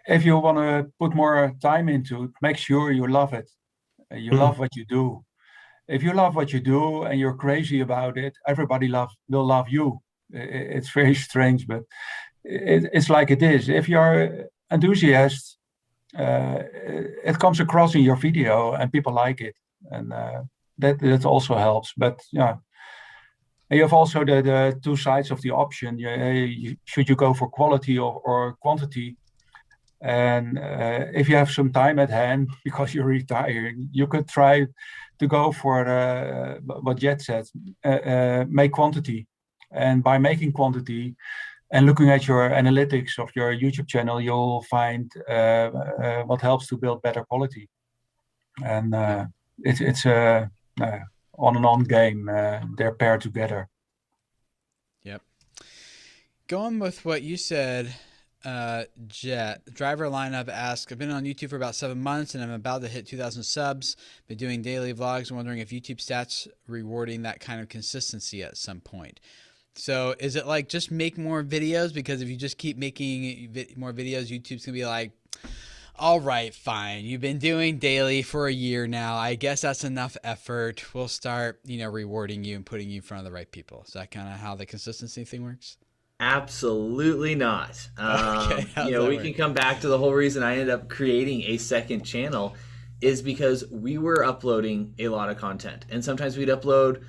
if you want to put more time into it, make sure you love it. You love what you do. If you love what you do and you're crazy about it, everybody will love you. It's very strange, but it's like it is. If you're enthusiast, it comes across in your video and people like it, and that also helps. But yeah, you have also the two sides of the option. Should you go for quality or quantity? And if you have some time at hand because you're retired, you could try to go for what Jet said, make quantity. And by making quantity and looking at your analytics of your YouTube channel, you'll find what helps to build better quality. And it's a on and on game. They're paired together. Yep. Going with what you said, Jet, driver lineup asks, I've been on YouTube for about 7 months and I'm about to hit 2,000 subs. Been doing daily vlogs. I'm wondering if YouTube stats rewarding that kind of consistency at some point. So is it like just make more videos? Because if you just keep making more videos, YouTube's gonna be like, All right, fine. You've been doing daily for a year now. I guess that's enough effort. We'll start, rewarding you and putting you in front of the right people. Is that kind of how the consistency thing works? Absolutely not. Okay, how's that We work? can come back to the whole reason I ended up creating a second channel is because we were uploading a lot of content. And sometimes we'd upload,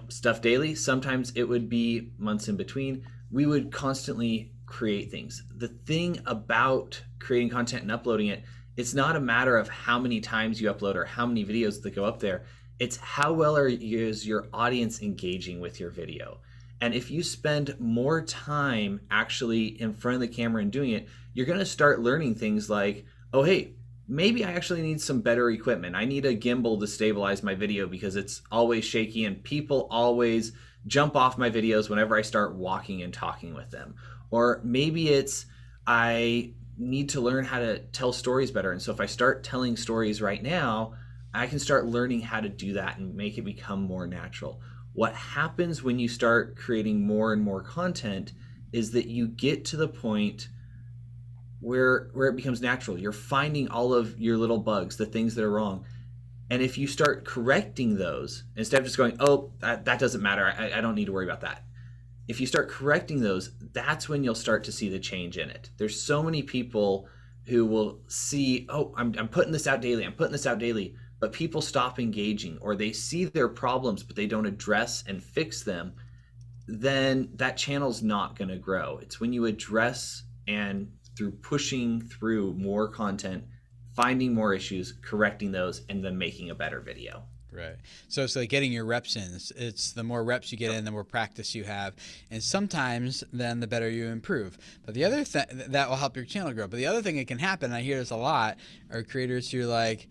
stuff daily. Sometimes it would be months in between. We would constantly create things. The thing about creating content and uploading it, it's not a matter of how many times you upload or how many videos that go up there. It's how well is your audience engaging with your video. And if you spend more time actually in front of the camera and doing it, you're going to start learning things like, oh, hey, maybe I actually need some better equipment. I need a gimbal to stabilize my video because it's always shaky and people always jump off my videos whenever I start walking and talking with them. Or maybe it's I need to learn how to tell stories better. And so if I start telling stories right now, I can start learning how to do that and make it become more natural. What happens when you start creating more and more content is that you get to the point where it becomes natural. You're finding all of your little bugs, the things that are wrong. And if you start correcting those, instead of just going, oh, that doesn't matter, I don't need to worry about that. If you start correcting those, that's when you'll start to see the change in it. There's so many people who will see, oh, I'm putting this out daily, but people stop engaging or they see their problems, but they don't address and fix them, then that channel's not going to grow. It's when you address and through pushing through more content, finding more issues, correcting those, and then making a better video. Right. So it's like getting your reps in. It's the more reps you get in, the more practice you have. And sometimes then the better you improve. But the other thing that will help your channel grow. But the other thing that can happen, I hear this a lot, are creators who are like,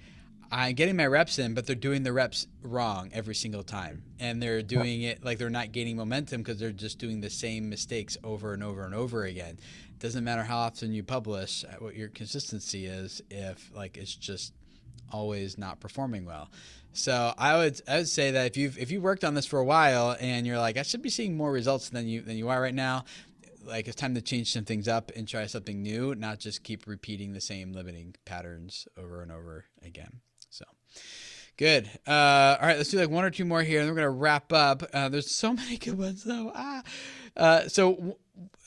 I'm getting my reps in, but they're doing the reps wrong every single time. And they're doing it like they're not gaining momentum because they're just doing the same mistakes over and over and over again. It doesn't matter how often you publish, what your consistency is, if like it's just always not performing well. So I would say that if you worked on this for a while and you're like, I should be seeing more results than you are right now, like it's time to change some things up and try something new, not just keep repeating the same limiting patterns over and over again. So good. All right, let's do like one or two more here, and we're gonna wrap up. There's so many good ones though. So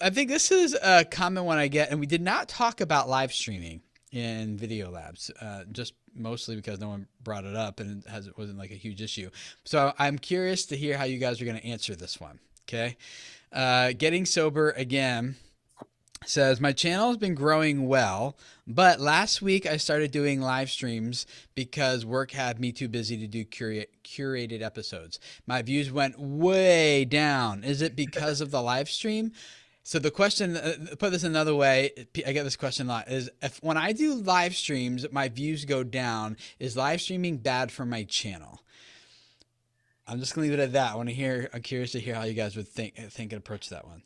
I think this is a common one I get, and we did not talk about live streaming in Video Labs, just mostly because no one brought it up and it wasn't like a huge issue. So I'm curious to hear how you guys are going to answer this one. Okay. Getting Sober Again says, my channel has been growing well, but last week I started doing live streams because work had me too busy to do curated episodes. My views went way down. Is it because of the live stream? So the question, put this another way, I get this question a lot, is if when I do live streams, my views go down, is live streaming bad for my channel? I'm just going to leave it at that. I'm curious to hear how you guys would think and approach that one.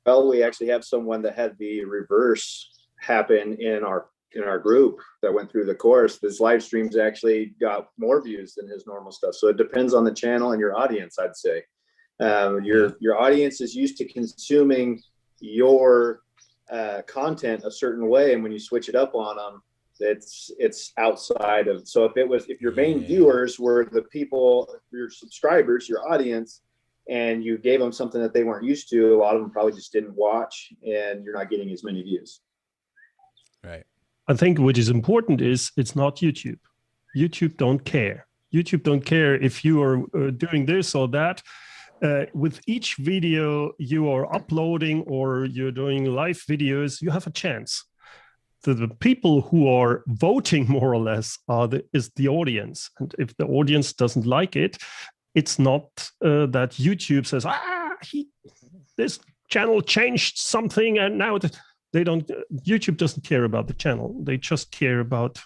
Well, we actually have someone that had the reverse happen in our group that went through the course. This live streams actually got more views than his normal stuff. So it depends on the channel and your audience, I'd say. Your audience is used to consuming your content a certain way, and when you switch it up on them, it's outside of. So if your main viewers were the people, your subscribers, your audience, and you gave them something that they weren't used to, a lot of them probably just didn't watch, and you're not getting as many views. Right. I think what is important is it's not YouTube. YouTube don't care. YouTube don't care if you are doing this or that. With each video you are uploading or you're doing live videos, you have a chance. The people who are voting more or less is the audience. And if the audience doesn't like it, it's not that YouTube says, this channel changed something and now they don't. YouTube doesn't care about the channel. They just care about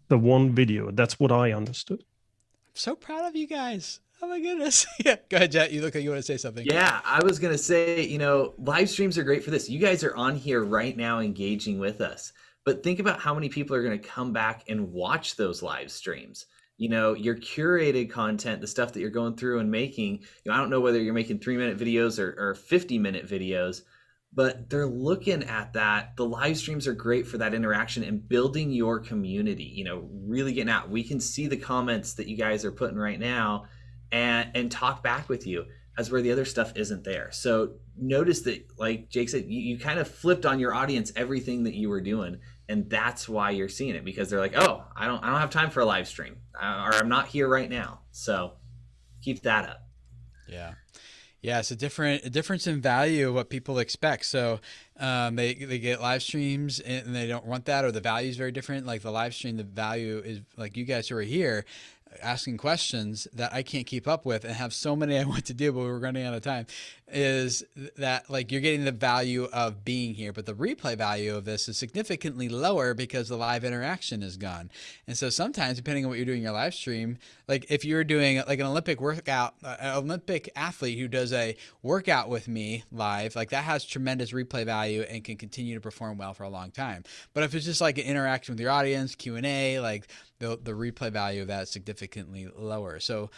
the one video. That's what I understood. I'm so proud of you guys. Oh my goodness. Yeah. Go ahead, Jet. You look like you want to say something. Yeah, I was going to say, live streams are great for this. You guys are on here right now engaging with us. But think about how many people are going to come back and watch those live streams. Your curated content, the stuff that you're going through and making, I don't know whether you're making 3-minute videos or 50-minute videos, but they're looking at that. The live streams are great for that interaction and building your community, you know, really getting out. We can see the comments that you guys are putting right now and talk back with you, as where the other stuff isn't there. So notice that, like Jake said, you kind of flipped on your audience everything that you were doing, and that's why you're seeing it, because they're like, oh, I don't have time for a live stream, or I'm not here right now. So keep that up. Yeah. Yeah, it's a difference in value of what people expect. So they get live streams and they don't want that, or the value is very different. Like the live stream, the value is like you guys who are here asking questions that I can't keep up with and have so many I want to do, but we're running out of time, is that like you're getting the value of being here, but the replay value of this is significantly lower because the live interaction is gone. And so sometimes, depending on what you're doing in your live stream, like if you're doing like an Olympic workout, an Olympic athlete who does a workout with me live, like that has tremendous replay value and can continue to perform well for a long time. But if it's just like an interaction with your audience, Q&A, like the replay value of that is significantly lower. So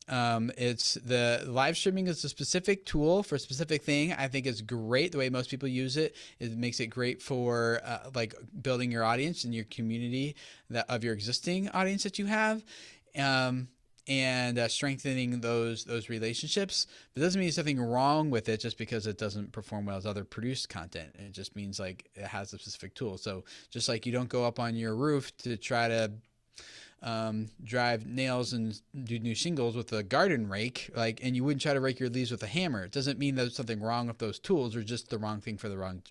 it's the live streaming is a specific tool for a specific thing. I think it's great the way most people use it. It makes it great for like building your audience and your community that of your existing audience that you have. And strengthening those relationships. But it doesn't mean there's something wrong with it just because it doesn't perform well as other produced content. It just means like it has a specific tool. So just like you don't go up on your roof to try to drive nails and do new shingles with a garden rake, like, and you wouldn't try to rake your leaves with a hammer. It doesn't mean there's something wrong with those tools, or just the wrong thing for the wrong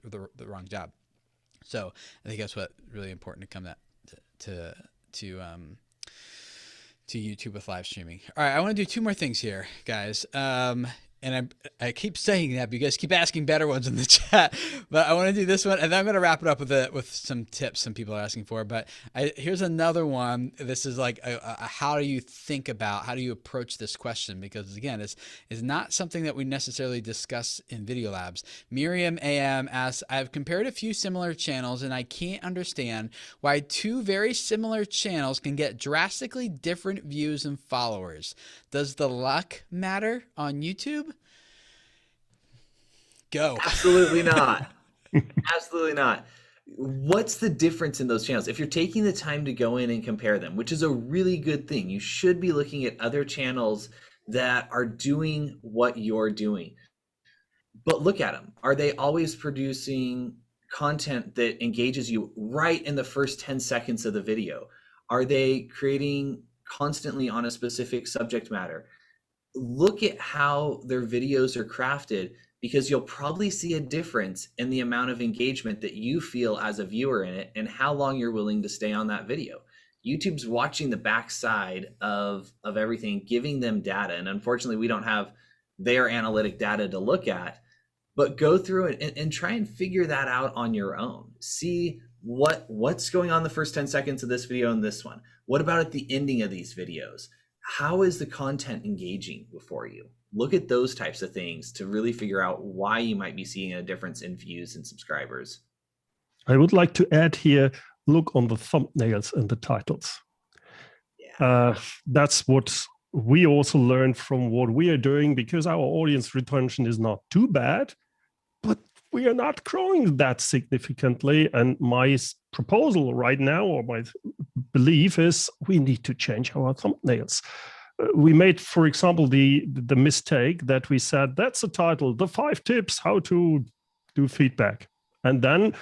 job. So I think that's what really important to come to YouTube with live streaming. All right, I want to do two more things here, guys. And I keep saying that, but you guys keep asking better ones in the chat. But I want to do this one, and then I'm going to wrap it up with some tips some people are asking for. But here's another one. This is like how do you think about, how do you approach this question? Because again, it's not something that we necessarily discuss in Video Labs. Miriam AM asks, I've compared a few similar channels, and I can't understand why two very similar channels can get drastically different views and followers. Does the luck matter on YouTube? Go. Absolutely not. Absolutely not. What's the difference in those channels? If you're taking the time to go in and compare them, which is a really good thing, you should be looking at other channels that are doing what you're doing. But look at them. Are they always producing content that engages you right in the first 10 seconds of the video? Are they creating constantly on a specific subject matter? Look at how their videos are crafted, because you'll probably see a difference in the amount of engagement that you feel as a viewer in it and how long you're willing to stay on that video. YouTube's watching the backside of everything, giving them data. And unfortunately, we don't have their analytic data to look at, but go through it and try and figure that out on your own. See what's going on the first 10 seconds of this video and this one. What about at the ending of these videos? How is the content engaging for you? Look at those types of things to really figure out why you might be seeing a difference in views and subscribers. I would like to add here, look on the thumbnails and the titles. Yeah. That's what we also learned from what we are doing, because our audience retention is not too bad, but we are not growing that significantly. And my proposal right now, or my belief, is we need to change our thumbnails. We made, for example, the mistake that we said, that's a title, the 5 tips how to do feedback. And then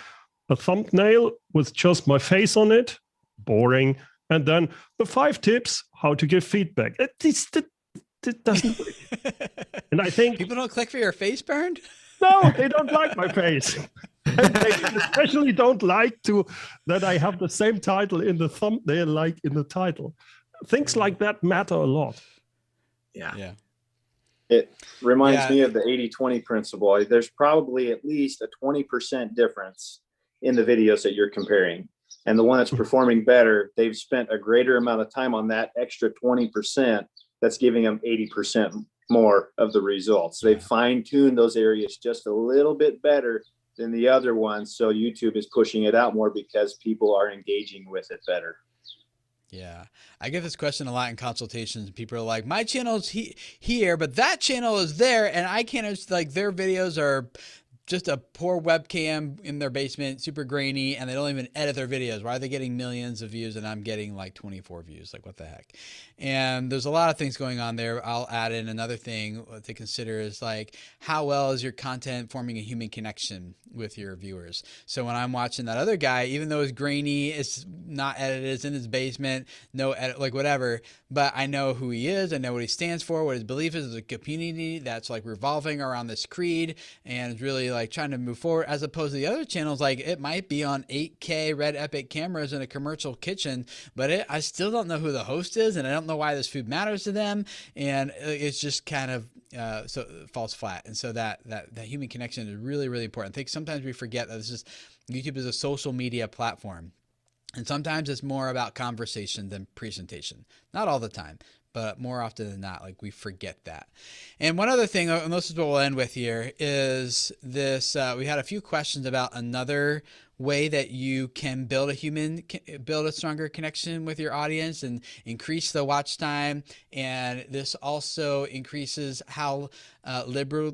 a thumbnail with just my face on it, boring. And then the 5 tips how to give feedback. It doesn't work. And I think people don't click for your face burned. No, they don't like my face. They especially don't like that I have the same title in the thumbnail like in the title. Things like that matter a lot. Yeah. It reminds me of the 80-20 principle. There's probably at least a 20% difference in the videos that you're comparing. And the one that's performing better, they've spent a greater amount of time on that extra 20% that's giving them 80% more of the results. They've fine-tuned those areas just a little bit better than the other ones. So YouTube is pushing it out more because people are engaging with it better. Yeah, I get this question a lot in consultations. People are like, my channel is here, but that channel is there, and I can't, like, their videos are just a poor webcam in their basement, super grainy, and they don't even edit their videos. Why are they getting millions of views and I'm getting like 24 views? Like, what the heck? And there's a lot of things going on there. I'll add in another thing to consider is like, how well is your content forming a human connection with your viewers? So when I'm watching that other guy, even though it's grainy, it's not edited, it's in his basement, no edit, like whatever, but I know who he is, I know what he stands for, what his belief is, a community that's like revolving around this creed and is really like trying to move forward, as opposed to the other channels, like it might be on 8K Red Epic cameras in a commercial kitchen, but I still don't know who the host is, and I don't know why this food matters to them, and it's just kind of so it falls flat. And so that human connection is really, really important. I think sometimes we forget that YouTube is a social media platform. And sometimes it's more about conversation than presentation. Not all the time, but more often than not, like we forget that. And one other thing, and this is what we'll end with here, is this. We had a few questions about another way that you can build a stronger connection with your audience and increase the watch time. And this also increases how liberally,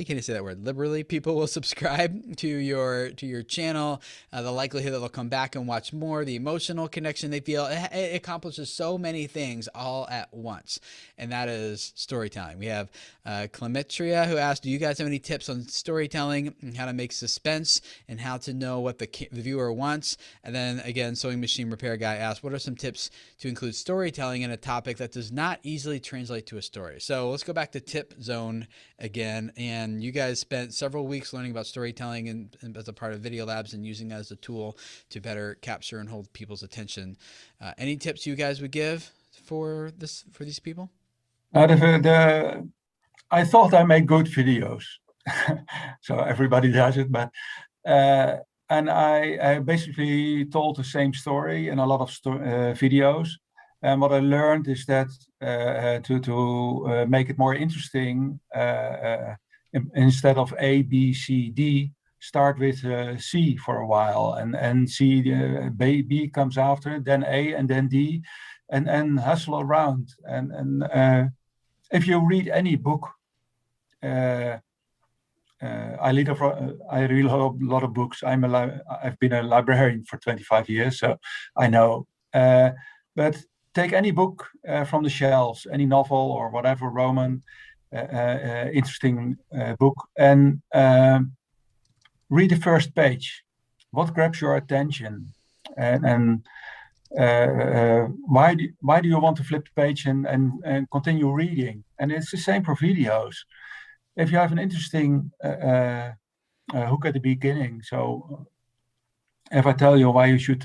can you say that word? Liberally people will subscribe to your channel, the likelihood that they'll come back and watch more, the emotional connection they feel. It accomplishes so many things all at once. And that is storytelling. We have Clemetria who asked, do you guys have any tips on storytelling and how to make suspense and how to know what the viewer wants? And then again, Sewing Machine Repair Guy asked, what are some tips to include storytelling in a topic that does not easily translate to a story? So let's go back to tip zone again. And you guys spent several weeks learning about storytelling and as a part of Video Labs and using that as a tool to better capture and hold people's attention. Any tips you guys would give for these people? I thought I made good videos, so everybody does it, but and I basically told the same story in a lot of videos. And what I learned is that to make it more interesting, instead of A, B, C, D, start with C for a while, and C, B comes after, then A, and then D, and hustle around. And if you read any book, I read a lot of books. I've been a librarian for 25 years, so I know. But take any book from the shelves, any novel or whatever, Roman, interesting book, and read the first page. What grabs your attention, and why do you want to flip the page and continue reading? And it's the same for videos. If you have an interesting hook at the beginning, so if I tell you why you should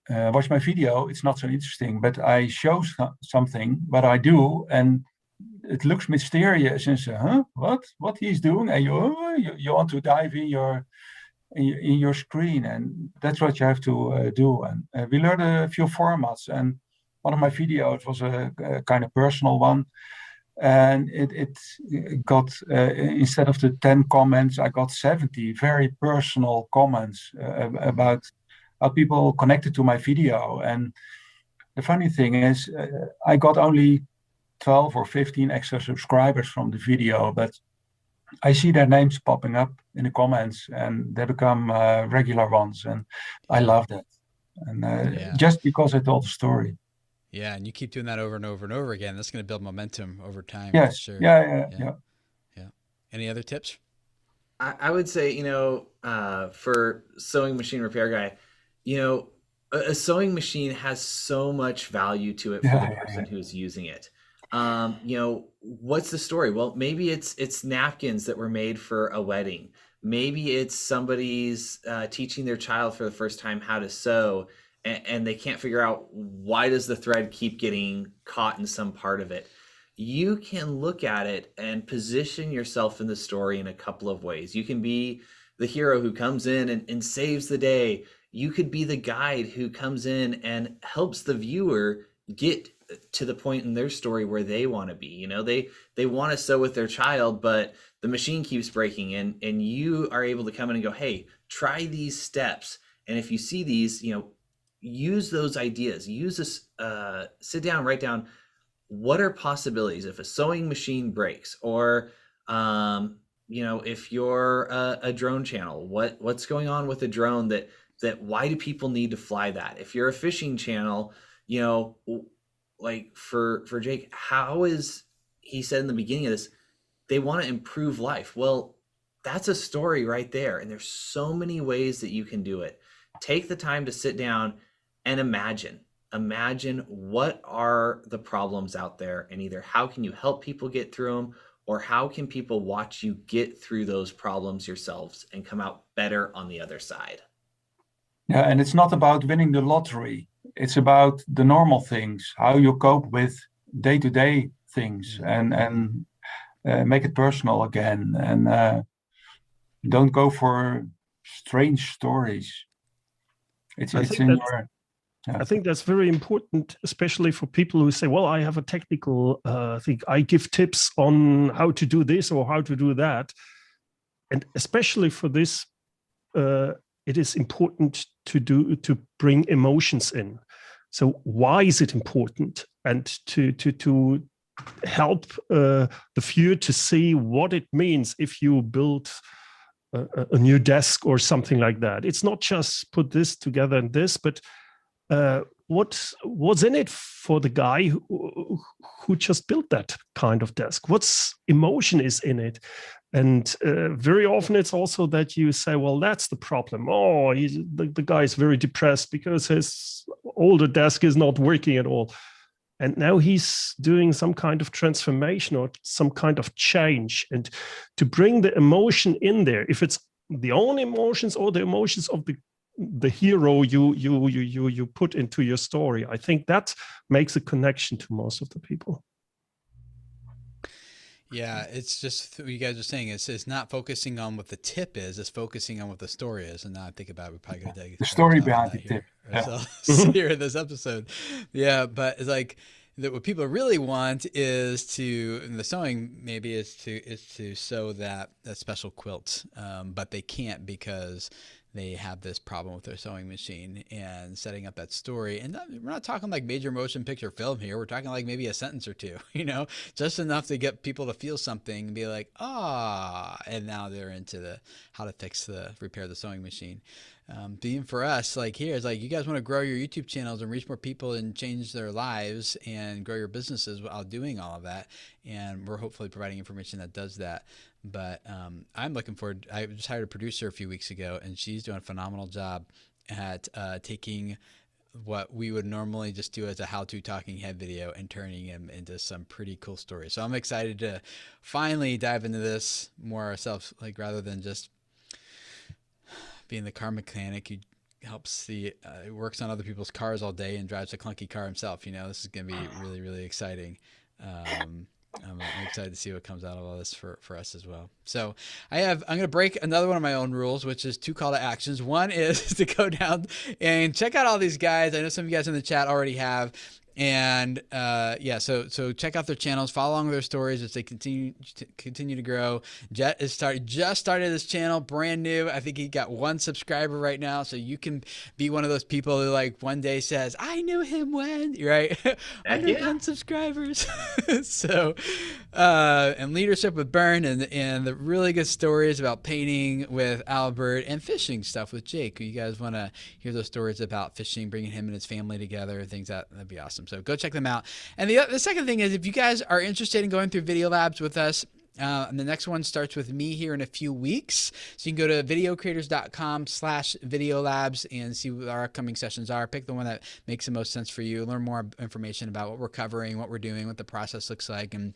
watch my video, it's not so interesting, but I show something, what I do, and it looks mysterious and say, huh, what he's doing, and you want to dive in your screen, and that's what you have to do. And we learned a few formats, and one of my videos was a kind of personal one, and it got instead of the 10 comments, I got 70 very personal comments about how people connected to my video. And the funny thing is, I got only 12 or 15 extra subscribers from the video, but I see their names popping up in the comments, and they become regular ones, and I love that. And just because I told the story. Yeah, and you keep doing that over and over and over again. That's going to build momentum over time. Yes. For sure. Yeah. Any other tips? I would say, for Sewing Machine Repair Guy, a sewing machine has so much value to it for the person who's using it. What's the story? Well, maybe it's napkins that were made for a wedding. Maybe it's somebody's teaching their child for the first time how to sew, and they can't figure out why does the thread keep getting caught in some part of it. You can look at it and position yourself in the story in a couple of ways. You can be the hero who comes in and saves the day. You could be the guide who comes in and helps the viewer get to the point in their story where they want to be. They want to sew with their child, but the machine keeps breaking, and you are able to come in and go, hey, try these steps. And if you see these, use those ideas, use this, sit down, write down, what are possibilities if a sewing machine breaks, or You know, if you're a drone channel, what's going on with a drone that why do people need to fly that? If you're a fishing channel, you know, like for Jake, how is, he said in the beginning of this, they want to improve life. Well, that's a story right there. And there's so many ways that you can do it. Take the time to sit down and imagine what are the problems out there, and either how can you help people get through them, or how can people watch you get through those problems yourselves and come out better on the other side. Yeah, and it's not about winning the lottery. It's about the normal things, how you cope with day-to-day things, and make it personal again, and don't go for strange stories. It's in your. Yeah. I think that's very important, especially for people who say, well, I have a technical thing. I give tips on how to do this or how to do that. And especially for this, it is important to bring emotions in. So why is it important? And to help the viewer to see what it means if you build a new desk or something like that. It's not just put this together and this, but what's in it for the guy who just built that kind of desk? What's emotion is in it? And very often it's also that you say, well, that's the problem. Oh, the guy is very depressed because his older desk is not working at all. And now he's doing some kind of transformation or some kind of change. And to bring the emotion in there, if it's the own emotions or the emotions of the hero you put into your story, I think that makes a connection to most of the people. Yeah, it's just what you guys are saying. It's not focusing on what the tip is; it's focusing on what the story is. And now I think about it, we're probably going to take the story behind the tip. Here in this episode. Yeah, but it's like that. What people really want is to, and the sewing maybe is to sew that special quilt, but they can't because they have this problem with their sewing machine, and setting up that story. And we're not talking like major motion picture film here. We're talking like maybe a sentence or two, you know, just enough to get people to feel something and be like, ah, and now they're into the how to repair the sewing machine. Being for us, like here, is like you guys want to grow your YouTube channels and reach more people and change their lives and grow your businesses while doing all of that. And we're hopefully providing information that does that. But I'm looking forward. I just hired a producer a few weeks ago, and she's doing a phenomenal job at taking what we would normally just do as a how-to talking head video and turning him into some pretty cool stories. So I'm excited to finally dive into this more ourselves, like rather than just being the car mechanic. He helps works on other people's cars all day and drives a clunky car himself. You know, this is going to be really, really exciting. I'm excited to see what comes out of all this for us as well. So I'm going to break another one of my own rules, which is 2 call to actions. One is to go down and check out all these guys. I know some of you guys in the chat already have. And yeah, so check out their channels, follow along with their stories as they continue to grow. Jet just started this channel, brand new. I think he got 1 subscriber right now, so you can be one of those people who like one day says, "I knew him when," right? 110 subscribers. So and leadership with Bern, and the really good stories about painting with Albert and fishing stuff with Jake. You guys want to hear those stories about fishing, bringing him and his family together, things that'd be awesome. So go check them out. And the second thing is, if you guys are interested in going through Video Labs with us, and the next one starts with me here in a few weeks. So you can go to videocreators.com/videolabs and see what our upcoming sessions are. Pick the one that makes the most sense for you. Learn more information about what we're covering, what we're doing, what the process looks like, and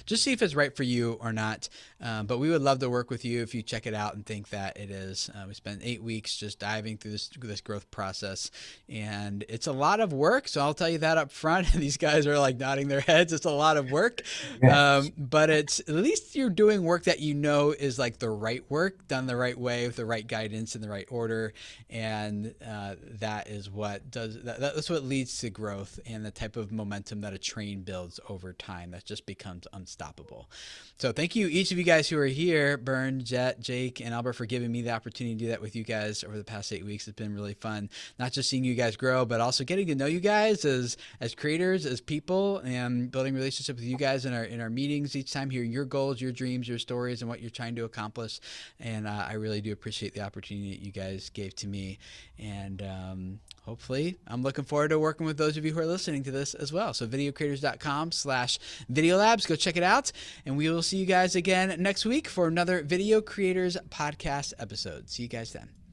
just see if it's right for you or not. But we would love to work with you if you check it out and think that it is. We spent 8 weeks just diving through this growth process, and it's a lot of work. So I'll tell you that up front. These guys are like nodding their heads. It's a lot of work, yes. But it's at least you're doing work that you know is like the right work done the right way with the right guidance in the right order, and that is what that's what leads to growth and the type of momentum that a train builds over time. That just becomes called Unstoppable. So thank you, each of you guys who are here, Bern, Jet, Jake, and Albert, for giving me the opportunity to do that with you guys over the past 8 weeks. It's been really fun, not just seeing you guys grow, but also getting to know you guys as creators, as people, and building relationships with you guys in our meetings each time, hearing your goals, your dreams, your stories, and what you're trying to accomplish. And I really do appreciate the opportunity that you guys gave to me. And hopefully, I'm looking forward to working with those of you who are listening to this as well. So videocreators.com/videolabs. Go check it out. And we will see you guys again next week for another Video Creators Podcast episode. See you guys then.